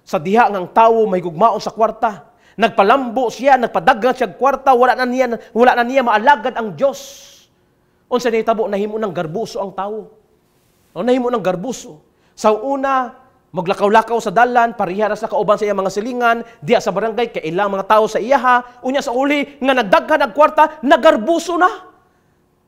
Sa diha ngang tawo may gugmaon sa kwarta, nagpalambo siya, nagpadaghan siya kwarta, wala na niya maalagad ang Dios. Unsa nahitabo, nahimo ng garbuso ang tawo. Nahimo ng garbuso. Sa una, maglakaw-lakaw sa dalan, parihara sa kauban sa iyang mga silingan, diya sa barangay, kay ilang mga tao sa iyaha, unya sa uli, nga nagdaghan ang kwarta, nagarbuso na.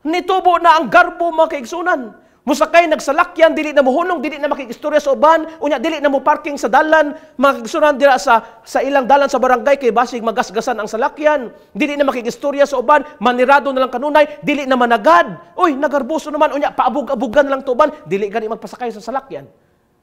Nitubo na ang garbo mga kaigsunan. Musakay nagsalakyan, dili na muhunong, dili na makikistorya sa uban, unya dili na mo parking sa dalan, mga kaigsunan dira sa ilang dalan sa barangay kay basig magasgasan ang salakyan. Dili na makikistorya sa uban, manirado na lang kanunay, dili na managad. Uy, nagarbuso naman, unya paabog-abugan na lang tuban, dili gani magpasakay sa salakyan.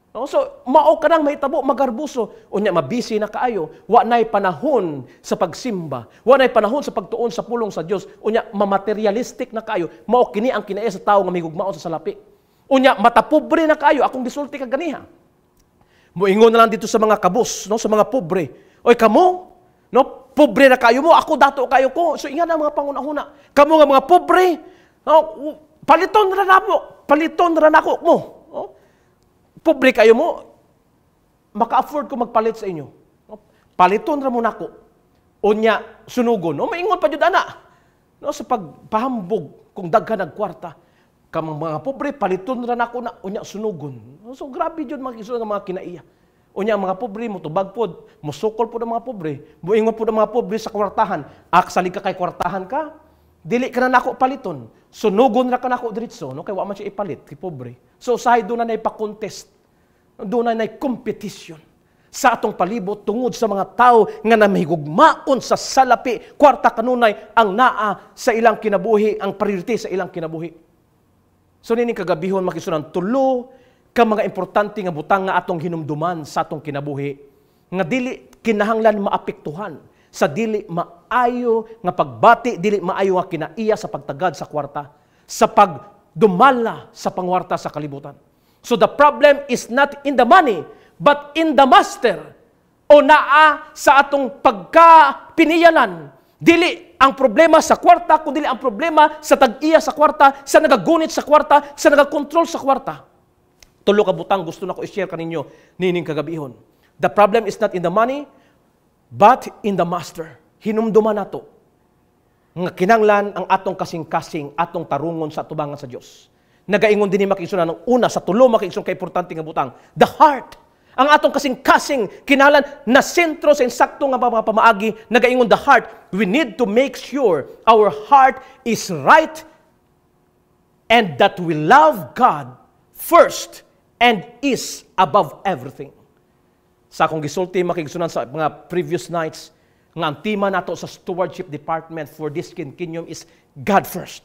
No? So, mao ka nang mahitabo, magarbuso. Unya, mabisi na kaayo. Wa na'y panahon sa pagsimba. Wa na'y panahon sa pagtuon sa pulong sa Dios. Unya, mamaterialistic na kaayo. Mao kini ang kinaya sa tao nga may gugmaon sa salapi. Unya, matapobre na kaayo. Akong gisulti ka ganiha. Muingon na lang dito sa mga kabus, no? Sa mga pobre. Oy, kamo, no? Pobre na kayo mo. Ako dato kayo ko. So, ingan ang mga pangunahuna. Kamo nga mga pobre, no? Paliton na nako. Paliton na nako mo. No? Pobre kayo mo, maka-afford ko magpalit sa inyo. Paliton ra mo nako. Unya, sunugon. No, maingon pa jud ana. No, sa pagpahambog kung daghan nag kwarta. Kamang mga pobre, paliton ra nako na unya sunugon. So grabe jud mga mga kinaiya. Unya ang mga pobre mo tubag pod, musukol pod ang mga pobre. Muingon pod ang mga pobre sa kwartahan. Salig ka kay kwartahan ka, dili ka na nako paliton. Sunugon ra ka nako diretso, no kay wa man siya ipalit kay pobre. So usahay doon na ipa-contest. Doon na competition sa atong palibot tungod sa mga tao nga namahigugmaon sa salapi, kwarta kanunay ang naa sa ilang kinabuhi, ang priority sa ilang kinabuhi. So nining kagabihon makisunan tulo ka mga importante nga butang nga atong hinumduman sa atong kinabuhi nga dili kinahanglan maapektuhan sa dili maayo nga pagbati, dili maayo nga kinaiya sa pagtagad sa kwarta, sa pagdumala sa pangwarta sa kalibutan. So the problem is not in the money, but in the master. O naa sa atong pagkapiniyalan. Dili ang problema sa kwarta, kundi ang problema sa tag-iya sa kwarta, sa nagagunit sa kwarta, sa nagakontrol sa kwarta. Tulo ka butang gusto na ko i-share kaninyo nining kagabihon. The problem is not in the money, but in the master. Hinumduman nato. nga kinanglan ang atong kasing-kasing atong tarungon sa atubangan sa Dios. Nagaingon din ni makiigsunan ng una sa tulo makiigsunan kay importante nga butang, the heart. Ang atong kasing-kasing kinahanglan na sentro sa insakto nga mga pamaagi, nagaingon the heart. We need to make sure our heart is right and that we love God first and is above everything. Sa akong gisulti makiigsunan sa mga previous nights, nga ang tema nato sa stewardship department for this kingdom is God first.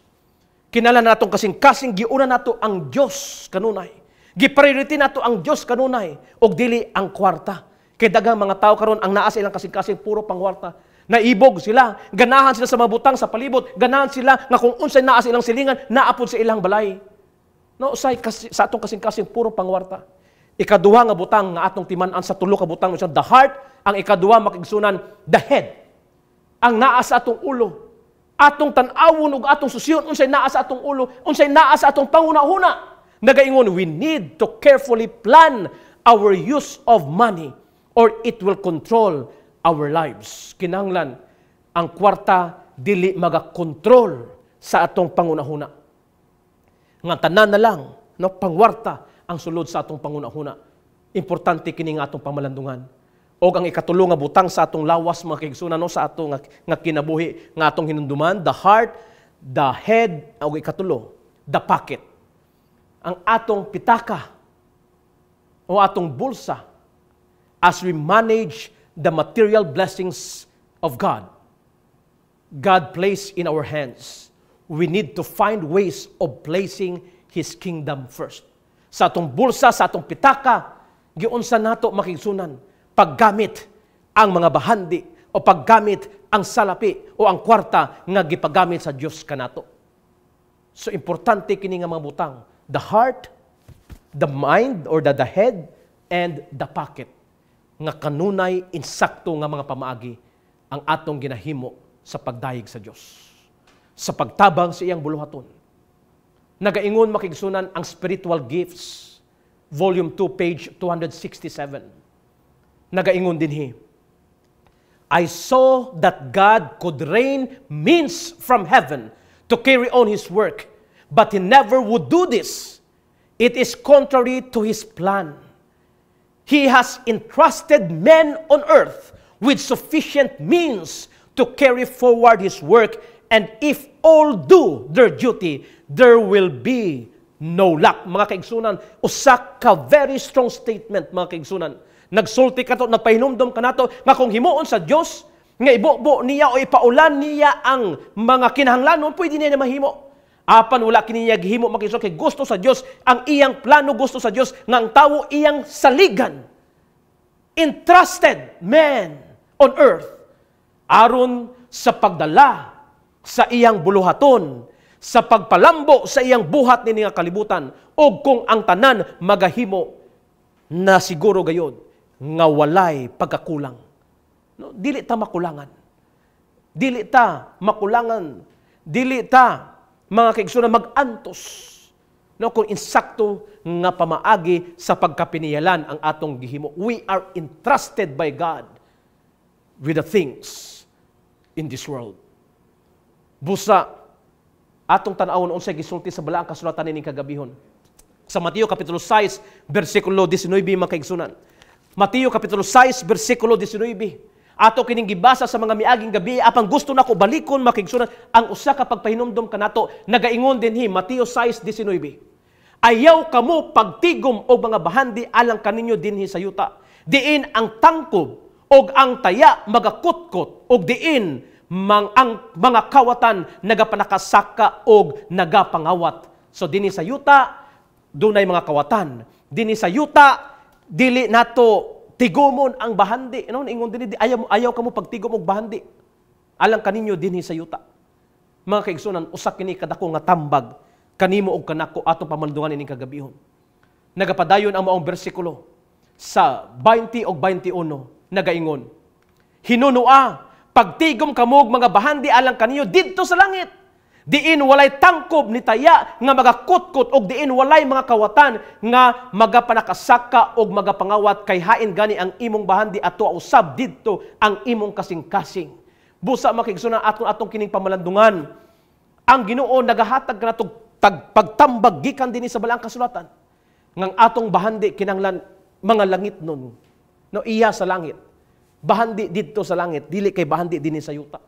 Kinahanglan natong kasing-kasing giuna nato ang Dios kanunay. Gi-priority nato ang Dios kanunay og dili ang kwarta. Kay daghang mga tao karon ang naa sa ilang kasing-kasing puro pangwarta. Naibog sila, ganahan sila sa mabutang sa palibot, ganahan sila nga kung unsay naa sa ilang silingan, naapod sa ilang balay. No, usay sa atong kasing-kasing puro pangwarta. Ikaduha nga butang nga atong timan-an sa tulo ka butang usa the heart, ang ikaduha makigsunan the head. Ang naa sa atong ulo. Atong tan-awon ug atong susiyon unsay naa sa atong ulo, unsay naa sa atong panguna-una. Nagaingon, we need to carefully plan our use of money or it will control our lives. Kinahanglan ang kwarta dili magakontrol sa atong pangunahuna. Nga tanan na lang, no, pangwarta ang sulod sa atong pangunahuna. Importante kini nga atong pamalandungan. O ang ikatulo nga butang sa atong lawas mga kaigsunan, no, sa atong nga kinabuhi nga atong hinunduman, the heart, the head, o ikatulo, the pocket. Ang atong pitaka o atong bulsa as we manage the material blessings of God. God placed in our hands. We need to find ways of placing His kingdom first. Sa atong bulsa, sa atong pitaka, giunsa nato makigsunan paggamit ang mga bahandi o paggamit ang salapi o ang kwarta nga gipagamit sa Dios kanato. So importante kini nga mga butang, the heart, the mind or the head and the pocket nga kanunay insakto nga mga pamaagi ang atong ginahimo sa pagdayeg sa Dios. Sa pagtabang sa iyang buluhaton. Nagaingon makigsunan ang spiritual gifts, volume 2 page 267. Nagaingon dinhi, I saw that God could rain means from heaven to carry on His work, but He never would do this. It is contrary to His plan. He has entrusted men on earth with sufficient means to carry forward His work, and if all do their duty, there will be no lack. Mga kaigsunan, usa ka very strong statement, mga kaigsunan. Nagsulti ka to, nagpahinumdom ka na to, nga kung himuon sa Diyos, nga ibubo niya o ipaulan niya ang mga kinahanglanon, pwede niya na mahimo. Apan wala kini niya gihimo makigsunan kay gusto sa Diyos, ang iyang plano gusto sa Diyos, nga ang tawo iyang saligan. Entrusted men on earth, aron sa pagdala sa iyang buluhaton, sa pagpalambo sa iyang buhat ni nga kalibutan, o kung ang tanan magahimo na siguro gayod, nga walay pagkakulang. No, dili ta makulangan. Dili ta makulangan. Dili ta mga kaigsunan mag-antos. No, kung insakto nga pamaagi sa pagkapiniyalan ang atong gihimo. We are entrusted by God with the things in this world. Busa atong tan-awon unsay gisulti sa balaang kasulatan nining kagabihon. Sa Mateo kapitulo 6 bersikulo 19 mga kaigsunan. Mateo kapitulo 6 bersikulo 19. Ato kining gibasa sa mga miaging gabi, apang gusto nako balikon makigsunan ang usa ka pagpahinumdom kanato. Nagaingon dinhi Mateo 6:19. Ayaw kamo pagtigom og mga bahandi alang kaninyo dinhi sa yuta. Diin ang tangkob og ang taya magakutkot og diin ang mga kawatan nagapanakasaka og nagapangawat. So dinhi sa yuta dunay mga kawatan. Dinhi sa yuta dili nato tigomon ang bahandi. Ano ingon dinhi ayaw kamo pagtigom og bahandi alang kaninyo dinhi sa yuta. Mga kaigsunan, usa kini kadako nga tambag kanimo og kanako ato pamaldungan ining kagabihon. Nagapadayon ang maong bersikulo sa 20 og 21 nagaingon, hinunua pagtigom kamo og mga bahandi alang kaninyo didto sa langit. Diin walay tangkob ni taya nga magakutkot og diin walay mga kawatan nga magapanakasaka og magapangawat kay hain gani ang imong bahandi ato usab didto ang imong kasing-kasing. Busa makigsunan atong kining pamalandungan. Ang Ginoo nagahatag kanatong pagtambag gikan dinhi sa balaang kasulatan. Ngang atong bahandi kinanglan mga langit nun. No iya sa langit. Bahandi didto sa langit, dili kay bahandi dinhi sa yuta.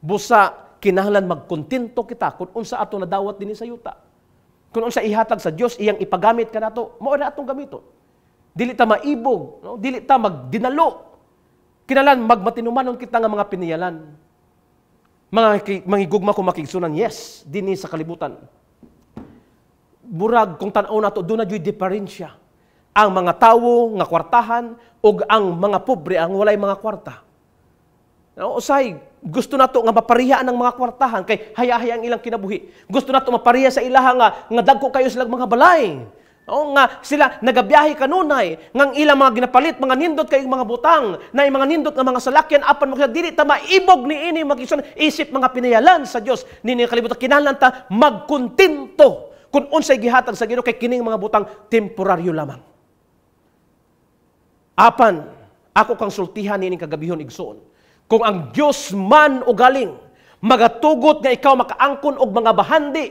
Busa kinahanglan magkontento kita kung unsa ato nadawat dinhi sa yuta. Kung unsa ihatag sa Dios iyang ipagamit kanato, mao na atong gamiton. Dili ta maibog, no? Dili ta magdinalo. Kinahanglan magmatinumanon kita nga mga piniyalan. Mga mangigugma kung makigsunan, yes, dinhi sa kalibutan. Burag kung tan-aw nato do na jud diferensya ang mga tawo nga kwartahan ug ang mga pobre ang walay mga kwarta. Usay gusto nato nga mapariha ang mga kwartahan kay haya-haya ang ilang kinabuhi. Gusto nato mapariha sa ilaha nga dagko kayo silang mga balay. Nga sila nagabiyahe kanunay ngang ilang mga ginapalit mga nindot kay mga butang na mga nindot nga mga salakyan apan mo dili ta maibog ni ini magison isip mga pinayalan sa Dios nini kalibutan kinahanglan ta magkontento kung unsay gihatag sa Ginoo kay kining mga butang temporaryo lamang. Apan ako kang sultihan nining kagabihon igsoon. Kung ang Dios man o galing magatugot nga ikaw makaangkon og mga bahandi,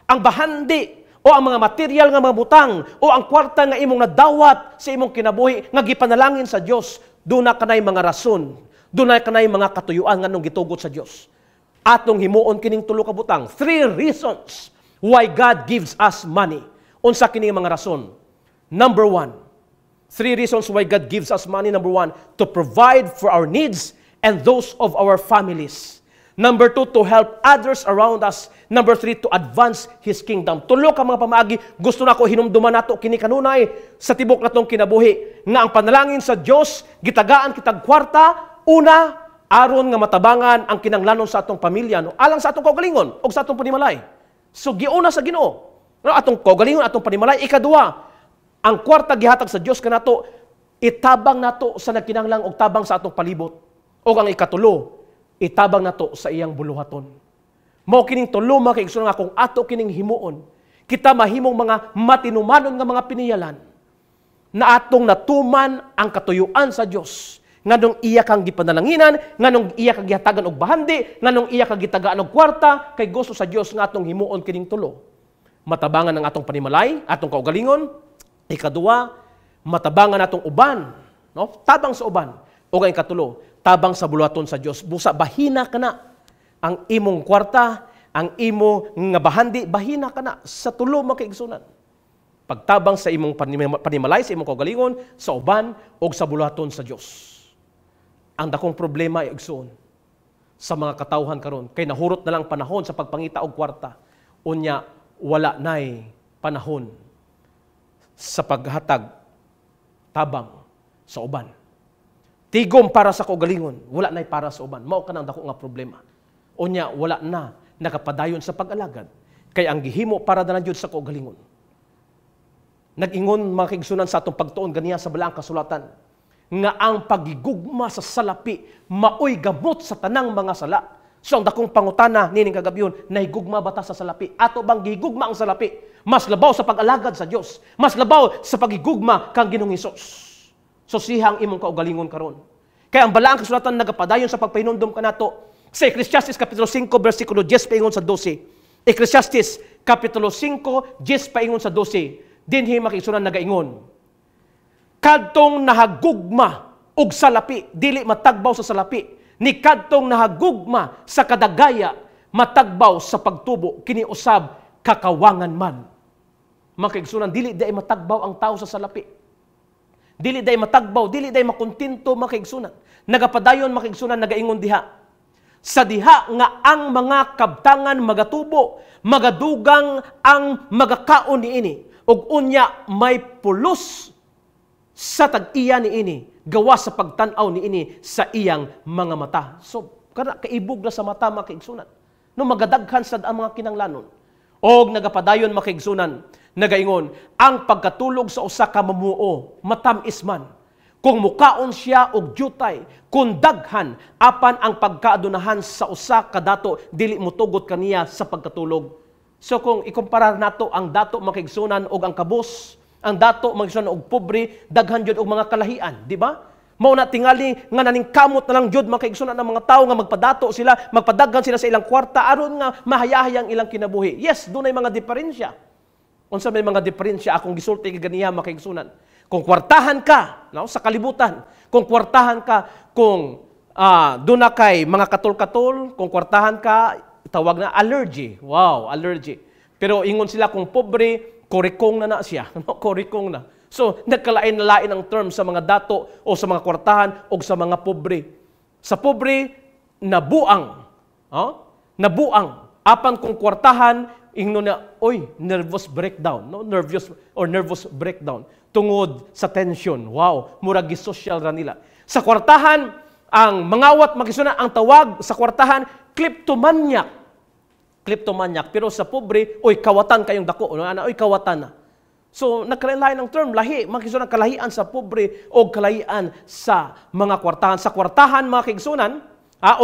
ang bahandi o ang mga material nga mga butang o ang kwarta nga imong nadawat sa imong kinabuhi nga gipanalangin sa Dios, duna kanay mga rason, duna kanay mga katuyuan nganong gitugot sa Dios. Atong himuon kining tulo ka butang. 3 reasons why God gives us money. Unsa kini mga rason? Number 1, 3 reasons why God gives us money. Number 1, to provide for our needs and those of our families. Number 2, to help others around us. Number 3, to advance His kingdom. Tulo ka mga pamaagi, gusto na ko hinumduman nato kini kanunay sa tibok natong kinabuhi nga ang panalangin sa Dios gitagaan kitag kwarta una aron nga matabangan ang kinanglanon sa atong pamilya no alang sa atong kaugalingon ug sa atong panimalay. So giuna sa Ginoo. No atong kaugalingon atong panimalay. Ikaduha, ang kwarta gihatag sa Dios kanato itabang nato sa nagkinahanglan og tabang sa atong palibot. O ang ikatulo, itabang nato sa iyang buluhaton. Mao kining tulo mga kaigsunan nga kung ato kining himuon, kita mahimong mga matinumanon nga mga piniyalan na atong natuman ang katuyuan sa Dios. Nganong iya kang gipanalanginan, nganong iya kang gihatagan og bahandi, nganong iya kang gitagaan og kwarta, kay gusto sa Dios nga atong himuon kining tulo. Matabangan ang atong panimalay, atong kaugalingon. Ikaduha, matabangan atong uban, no? Tabang sa uban. O ang ikatulo, tabang sa buluhaton sa Dios. Busa bahina kana ang imong kwarta, ang imo nga bahandi, bahina kana sa tulo mga kaigsunan. Pagtabang sa imong panimalay, sa imong kaugalingon, sa uban o sa buluhaton sa Dios. Ang dakong problema ay igsoon sa mga katawhan karon kay nahurot na lang panahon sa pagpangita og kwarta. Unya wala nay panahon sa paghatag tabang sa uban. Tigom para sa kaugalingon, wala nay para sa uban. Mao kanang dako nga problema. Unya wala na nakapadayon sa pag-alagad kay ang gihimo para na jud sa kaugalingon. Nag-ingon mga kaigsunan sa atong pagtuon ganiya sa balaang kasulatan nga ang pagigugma sa salapi maoy gamot sa tanang mga sala. So ang dakong pangutana nining kagabihon, nahigugma bata sa salapi? Ato bang gigugma ang salapi? Mas labaw sa pag-alagad sa Dios, mas labaw sa pagigugma kang Ginoong Hesus. So sihang imong kaugalingon karon. Kaya ang balaang kasulatan nagapadayon sa pagpahinumdom kanato sa Ecclesiastes kapitulo 5 bersikulo 10 paingon sa 12. Ecclesiastes kapitulo 5 10 paingon sa 12. Dinhi makisunan nagaingon. Kadtong nahagugma og salapi, dili matagbaw sa salapi. Ni kadtong nahagugma sa kadagaya, matagbaw sa pagtubo, kini usab kakawangan man. Makaigsunan, dili day matagbaw ang tao sa salapi. Dili day matagbaw, dili day makontento makaigsunan. Nagapadayon makaigsunan, nagaingon diha. Sa diha nga ang mga kabtangan magatubo, magadugang ang magakaon niini. Ug unya may pulos sa tag-iya niini, gawa sa pagtanaw niini sa iyang mga mata. So, kana kaibog na sa mata makaigsunan. No magadaghan sad ang mga kinanglanon. Og nagapadayon makaigsunan, nagaingon, ang pagkatulog sa usa ka mamuo, matamis man. Kung mukaon siya og jutay, kung daghan, apan ang pagkaadunahan sa usa ka dato, dili mutugot kaniya sa pagkatulog. So kung ikumparar nato ang dato makaigsunan og ang kabus, ang dato magsunan og pobre, daghan jud og mga kalahian, di ba? Mao na tingali nga naningkamot na lang jud mga kaigsunan ng mga tao nga magpadato sila, magpadaghan sila sa ilang kwarta aron nga mahayahayang ilang kinabuhi. Yes, dunay mga diferensya. Unsa may mga diferensya akong gisulti ganiya mga kaigsunan. Kung kwartahan ka, no, sa kalibutan, kung kwartahan ka, kung doon na kay mga katol-katol, kung kwartahan ka, tawag na allergy. Wow, allergy. Pero ingon sila kung pobre, korikong na siya. No, korikong na. So, nagkalain-lain ang term sa mga dato o sa mga kwartahan o sa mga pobre. Sa pobre, nabuang. Nabuang. Apan kung kwartahan, ingno na, nervous breakdown. No? Nervous breakdown. Tungod sa tension. Wow, murag social ra nila. Sa kwartahan, ang mangawat magisuna, ang tawag sa kwartahan, kleptomaniac. Kleptomaniac. Pero sa pobre, kawatan kayong dako. Kawatan na. So, nagkalain ng term, lahi. Makikisunan, kalahian sa pobre o kalahian sa mga kwartahan. Sa kwartahan, mga kaigsunan,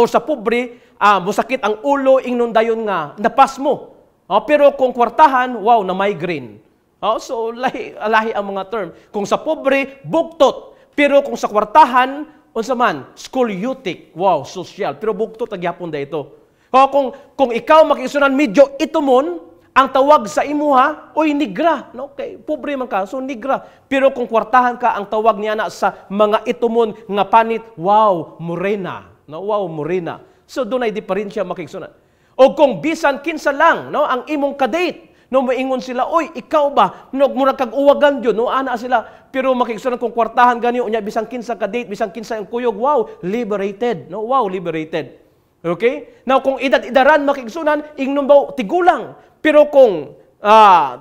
o sa pobre, musakit ang ulo, ingnon dayon nga, napas mo. Pero kung kwartahan, wow, na migraine. So, lahi ang mga term. Kung sa pobre, buktot. Pero kung sa kwartahan, unsa man, scoliotic. Wow, social. Pero buktot, agyapon da ito. Kung ikaw, makikisunan, medyo itumon, ang tawag sa imuha, nigra. No? Okay, pobre man ka, so nigra. Pero kung kwartahan ka, ang tawag niya na sa mga itumon nga panit, wow, morena. No? Wow, morena. So doon ay diferensya makiksunan. O kung bisan kinsa lang, no, ang imong kadate, no, moingon sila, ikaw ba? No, murag kag uwagan yun, no, ana sila. Pero makiksunan kung kwartahan gani, unya bisan kinsa kadate, bisan kinsa ang kuyog, wow, liberated. No? Wow, liberated. Okay? Now, kung edad-idaran makiksunan, ingnon ba tigulang. Pero kung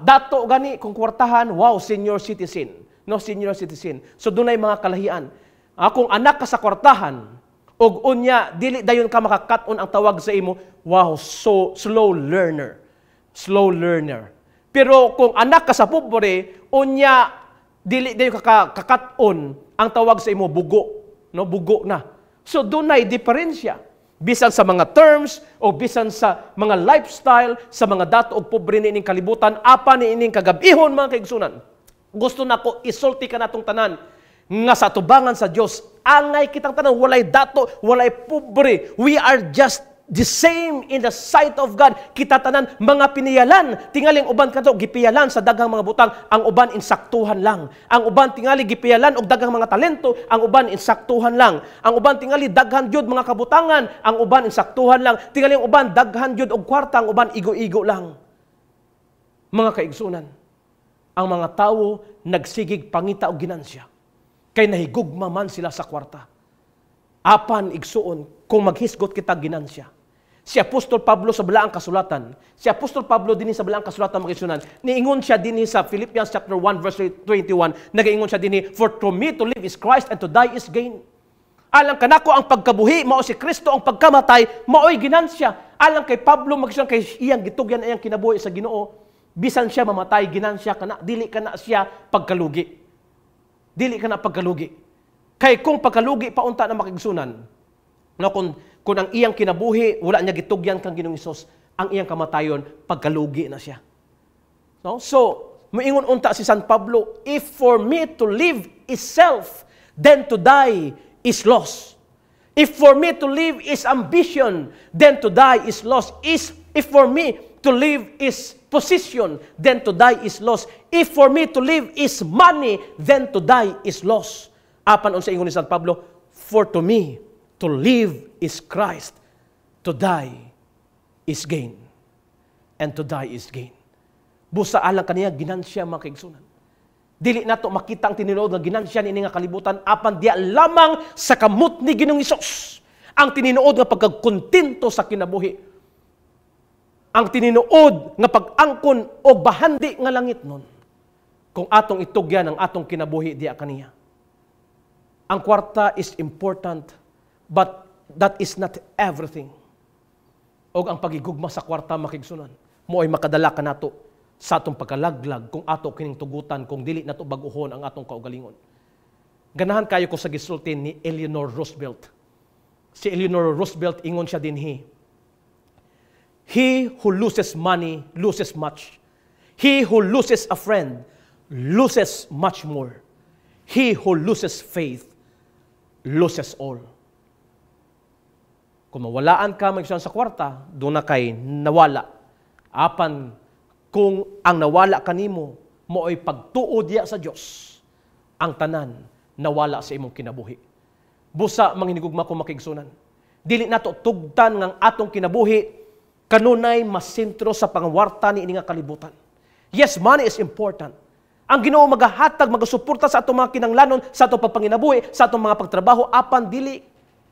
dato gani, kung kwartahan, wow, senior citizen. No, senior citizen. So doon ay mga kalahian. Kung anak ka sa kwartahan, og unya, dili dayon ka makakaton ang tawag sa imo, wow, so slow learner. Slow learner. Pero kung anak ka sa pobre, unya, dili dayon ka kakaton ang tawag sa imo, bugo. No, bugo na. So doon ay diferensya. Bisan sa mga terms o bisan sa mga lifestyle, sa mga dato o pobre ni ining kalibutan, apa ni ining kagabihon mga kaigsunan. Gusto na ko isulti ka natong tanan nga sa tubangan sa Dios, angay kitang tanan, walay dato, walay pobre. We are just the same in the sight of God. Kita tanan mga piniyalan. Tingaling uban kanto gipiyalan sa daghang mga butang, ang uban insaktuhan lang. Ang uban tingali gipiyalan og daghang mga talento, ang uban insaktuhan lang. Ang uban tingali daghan jud mga kabutangan, ang uban insaktuhan lang. Tingali ang uban daghan jud og kwarta, ang uban igo-igo lang. Mga kaigsunan, ang mga tawo nagsigig pangita og ginansya. Kay nahigugma man sila sa kwarta. Apan igsuon kung maghisgot kita ginansya. Si Apostol Pablo sa balaang kasulatan. Si Apostol Pablo din sa balaang kasulatan makisunan. Niingon siya din sa Philippians chapter 1 verse 21. Nagaingon siya din, for to me to live is Christ and to die is gain. Alang kanako ang pagkabuhi, mao si Kristo ang pagkamatay, mao'y ginansya. Alang kay Pablo makisunan kay iyang gitugyan iyang kinabuhi sa Ginoo, bisan siya mamatay, ginansya kana, dili kana siya pagkalugi. Dili kana pagkalugi. Kay kung pagkalugi paunta na makigsunan, no, kung ang iyang kinabuhi, wala niya gitugyan kang Ginoong Hesus, ang iyang kamatayon, pagkalugi na siya. No? So, moingon unta si San Pablo, if for me to live is self, then to die is loss. If for me to live is ambition, then to die is loss. If for me to live is position, then to die is loss. If for me to live is money, then to die is loss. Apan unsa ingon ni San Pablo, for to me, to live is Christ, to die is gain. And to die is gain. Busa alang kaniya, ginansya mga kaigsunan. Dili nato makita ang tininuod nga ginansya ni nga kalibutan, apan diya lamang sa kamot ni Ginoong Hesus. Ang tininuod nga pagkakontento sa kinabuhi. Ang tininuod nga pag-angkon o bahandi nga langit nun. Kung atong itugyan ang atong kinabuhi diya kaniya. Ang kwarta is important, but that is not everything. O ang pagigugma sa kwarta makigsunan, mo ay makadala ka nato sa atong pagkalaglag kung ato kining tugutan, kung dili nato baguhon ang atong kaugalingon. Ganahan kayo ko sa gisultin ni Eleanor Roosevelt. Si Eleanor Roosevelt, ingon siya dinhi, he who loses money loses much. He who loses a friend loses much more. He who loses faith loses all. Kung mawalaan ka mag-igsuunan sa kwarta, doon na kay nawala. Apan kung ang nawala kanimo mo ay pagtuo diya sa Dios, ang tanan nawala sa imong kinabuhi. Busa manghinigugma ko makigsunan. Dili nato tugtan ngang atong kinabuhi kanunay masentro sa pangwarta ni ini nga kalibutan. Yes, money is important. Ang Ginoo magahatag, magasuporta sa atong mga kinanglanon, sa atong pagpanginabuhi, sa atong mga pagtrabaho, apan dili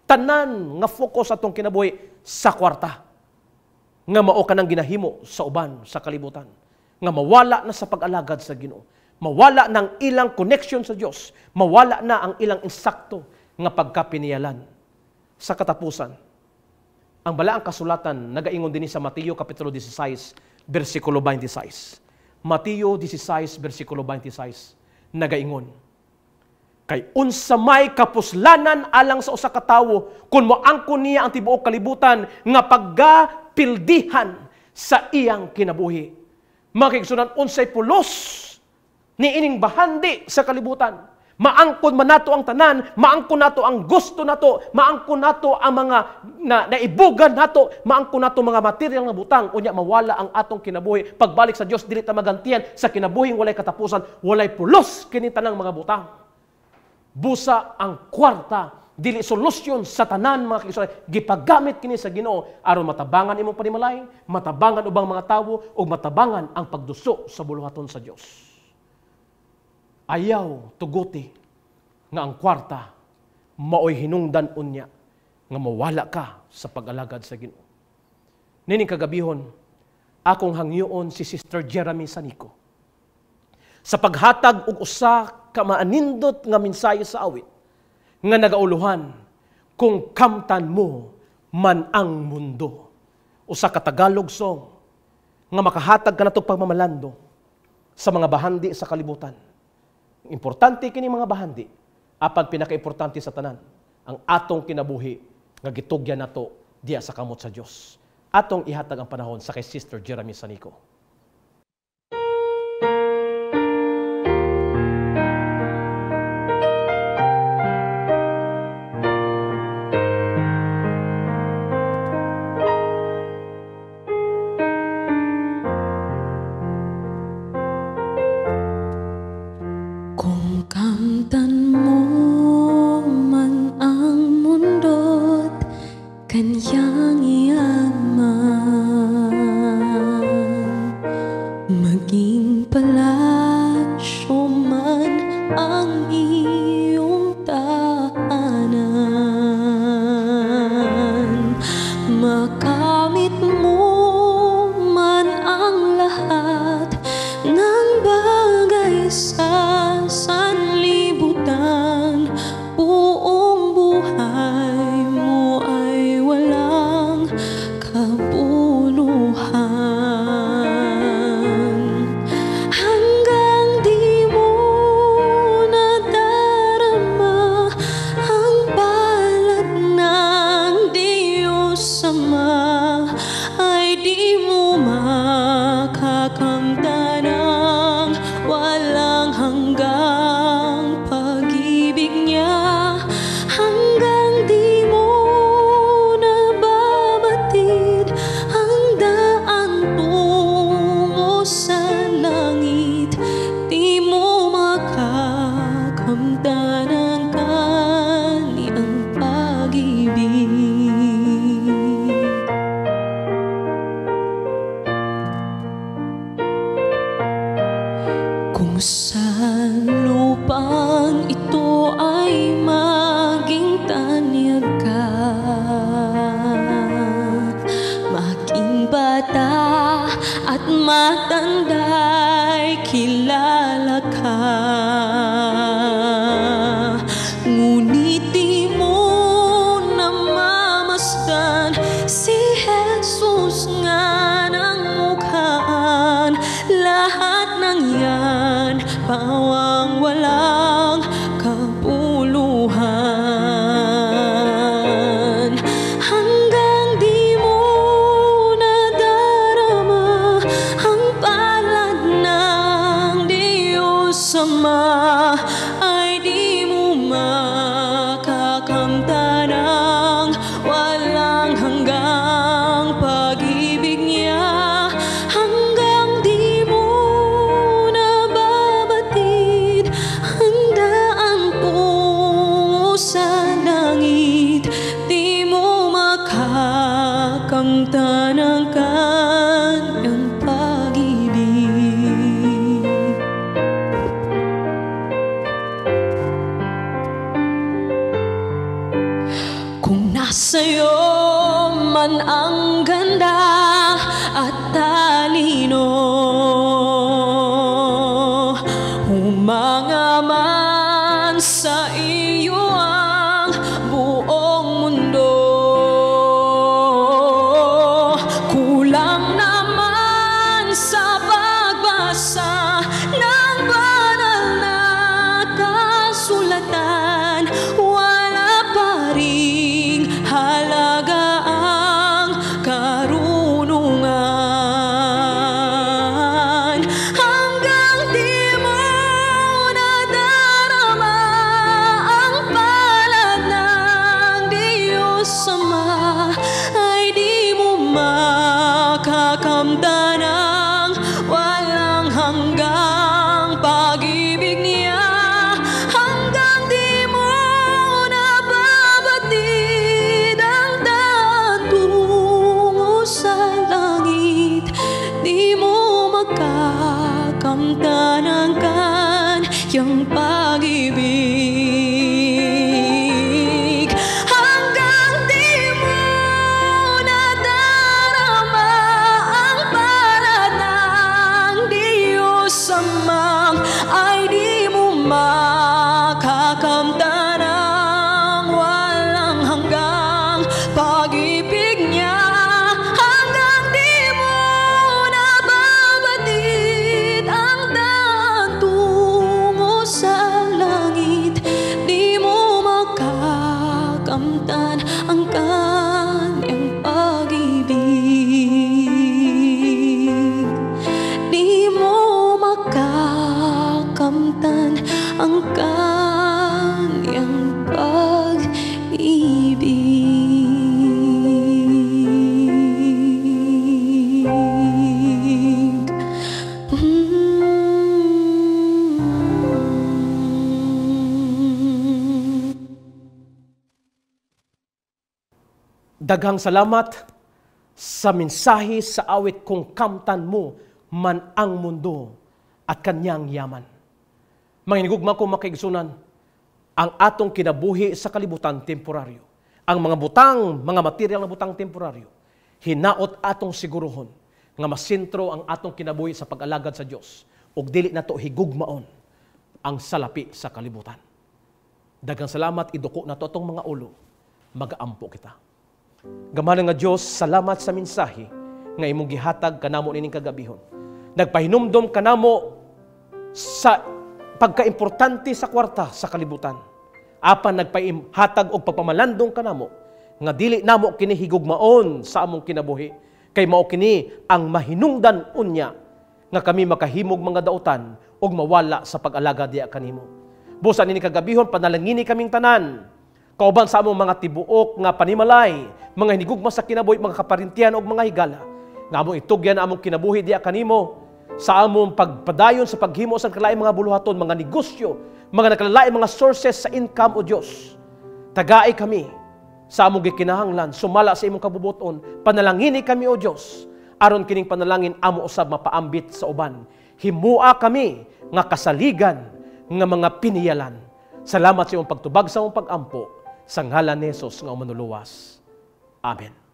tanan nga focus atong kinabuhi sa kwarta. Nga mao kanang ginahimo sa uban sa kalibutan. Nga mawala na sa pag-alagad sa Ginoo. Mawala na ang ilang connection sa Dios. Mawala na ang ilang insakto nga pagkapiniyalan. Sa katapusan, ang balaang kasulatan nagaingon dinhi sa Mateo kapitulo 16 bersikulo 26. Mateo 16 bersikulo 26 nagaingon, kay unsa may kapuslanan alang sa usa ka tawo kun moangkon niya ang tibuok kalibutan nga paggapildihan sa iyang kinabuhi. Makigsunan unsay pulos ni ining bahandi sa kalibutan. Maangkon man nato ang tanan, maangkon nato ang gusto nato, maangkon nato ang mga naibugan nato, maangkon nato mga material nga butang, unya mawala ang atong kinabuhi. Pagbalik sa Dios dili ta magantian sa kinabuhing walay katapusan, walay pulos kini tanang mga butang. Busa ang kwarta dili solusyon sa tanan mga kaibigan. Gipagamit kini sa Ginoo aron matabangan imong panimalay, matabangan ubang mga tawo ug matabangan ang pagduso sa buluhaton sa Dios. Ayaw tuguti nga ang kwarta maoy hinungdan unya nga mawala ka sa pag-alagad sa Ginoo. Nining kagabihon, akong hangyoon si Sister Jeremy Sanico sa paghatag og usa ka maanindot nga mensahe sa awit nga nagauluhan kung kamtan mo man ang mundo. Usa ka Tagalog song nga makahatag kanatong pagmamalando sa mga bahandi sa kalibutan. Importante kini mga bahandi, apan pinaka-importante sa tanan, ang atong kinabuhi nga gitugyan nato diya sa kamot sa Dios. Atong ihatag ang panahon sa kay Sister Jeremy Sanico. Kanyang iyaman, maging palasyo man ang iyong tahanan, makamit mo man ang lahat ng bagay sa sanlibutan, buong buhay mo ay walang kabuluhan. Hanggang di mo nadarama ang balat ng Diyos Ama, ay di mo makakamtan ang walang hanggang pag-ibig niya. Hanggang di mo nababatid ang daan tungo sa langit, di mo makakamtan ang kaniyang pag-ibig. Kung sa lupang ito ay maging tanyag ka, maging bata at matanda'y kilala ka. Sa'yo man ang ganda at talino, humanga man sa iyo ang buong mundo. Kulang naman sa pagbasa ng banal na kasulatan, wala pa ring halaga ang karunungan. Hanggang di mo nadarama ang palad ng Diyos Ama, ay di mo makakamtan ang walang hanggang pag-ibig niya. Hanggang di mo nababatid ang daan tungo sa langit, di mo makakamtan ang kanyang pag-ibig. Hanggang di mo nadarama ang palad ng Diyos Ama, ay di mo makakamtan ang walang hanggang pag-ibig niya. Hanggang di mo nababatid ang daan tungo sa langit, di mo makakamtan ang kanyang pag-ibig. Di mo makakamtan ang kanyang pag-ibig. Daghang salamat sa mensahe sa awit kung kamtan mo man ang mundo at kanyang yaman. Mga hinigugma ko makaigsunan, ang atong kinabuhi sa kalibutan temporaryo. Ang mga butang, mga material na butang temporaryo, hinaot atong siguruhon nga masentro ang atong kinabuhi sa pag-alagad sa Dios ug dili nato higugmaon ang salapi sa kalibutan. Daghang salamat, iduko nato atong mga ulo, magaampo kita. Gamhanan nga Dios, salamat sa mensahe nga imong gihatag kanamo nining kagabihon. Nagpahinumdom kanamo sa pagkaimportante sa kwarta sa kalibutan. Apan nagpahatag og pagpamalandong kanamo nga dili namo kini higugmaon sa among kinabuhi, kay mao kini ang mahinungdan unya nga kami makahimog mga dautan og mawala sa pag-alaga diya kanimo. Busa nini kagabihon panalangini kaming tanan, kauban sa among mga tibuok nga panimalay, mga hinigugma sa kinabuhi, mga kaparintihan og mga higala, nga among itugyan among kinabuhi diya kanimo sa among pagpadayon sa paghimo sa kalaing mga buluhaton, mga negosyo, mga nakalaing mga sources sa income o Dios. Tagai kami sa among gikinahanglan, sumala sa imong kabubuton, panalangini kami o Dios, aron kining panalangin amo usab mapaambit sa uban. Himua kami nga kasaligan nga mga piniyalan. Salamat sa imong pagtubag sa imong pag-ampo, sa ngalan ni Jesus nga manuluwas. Amen.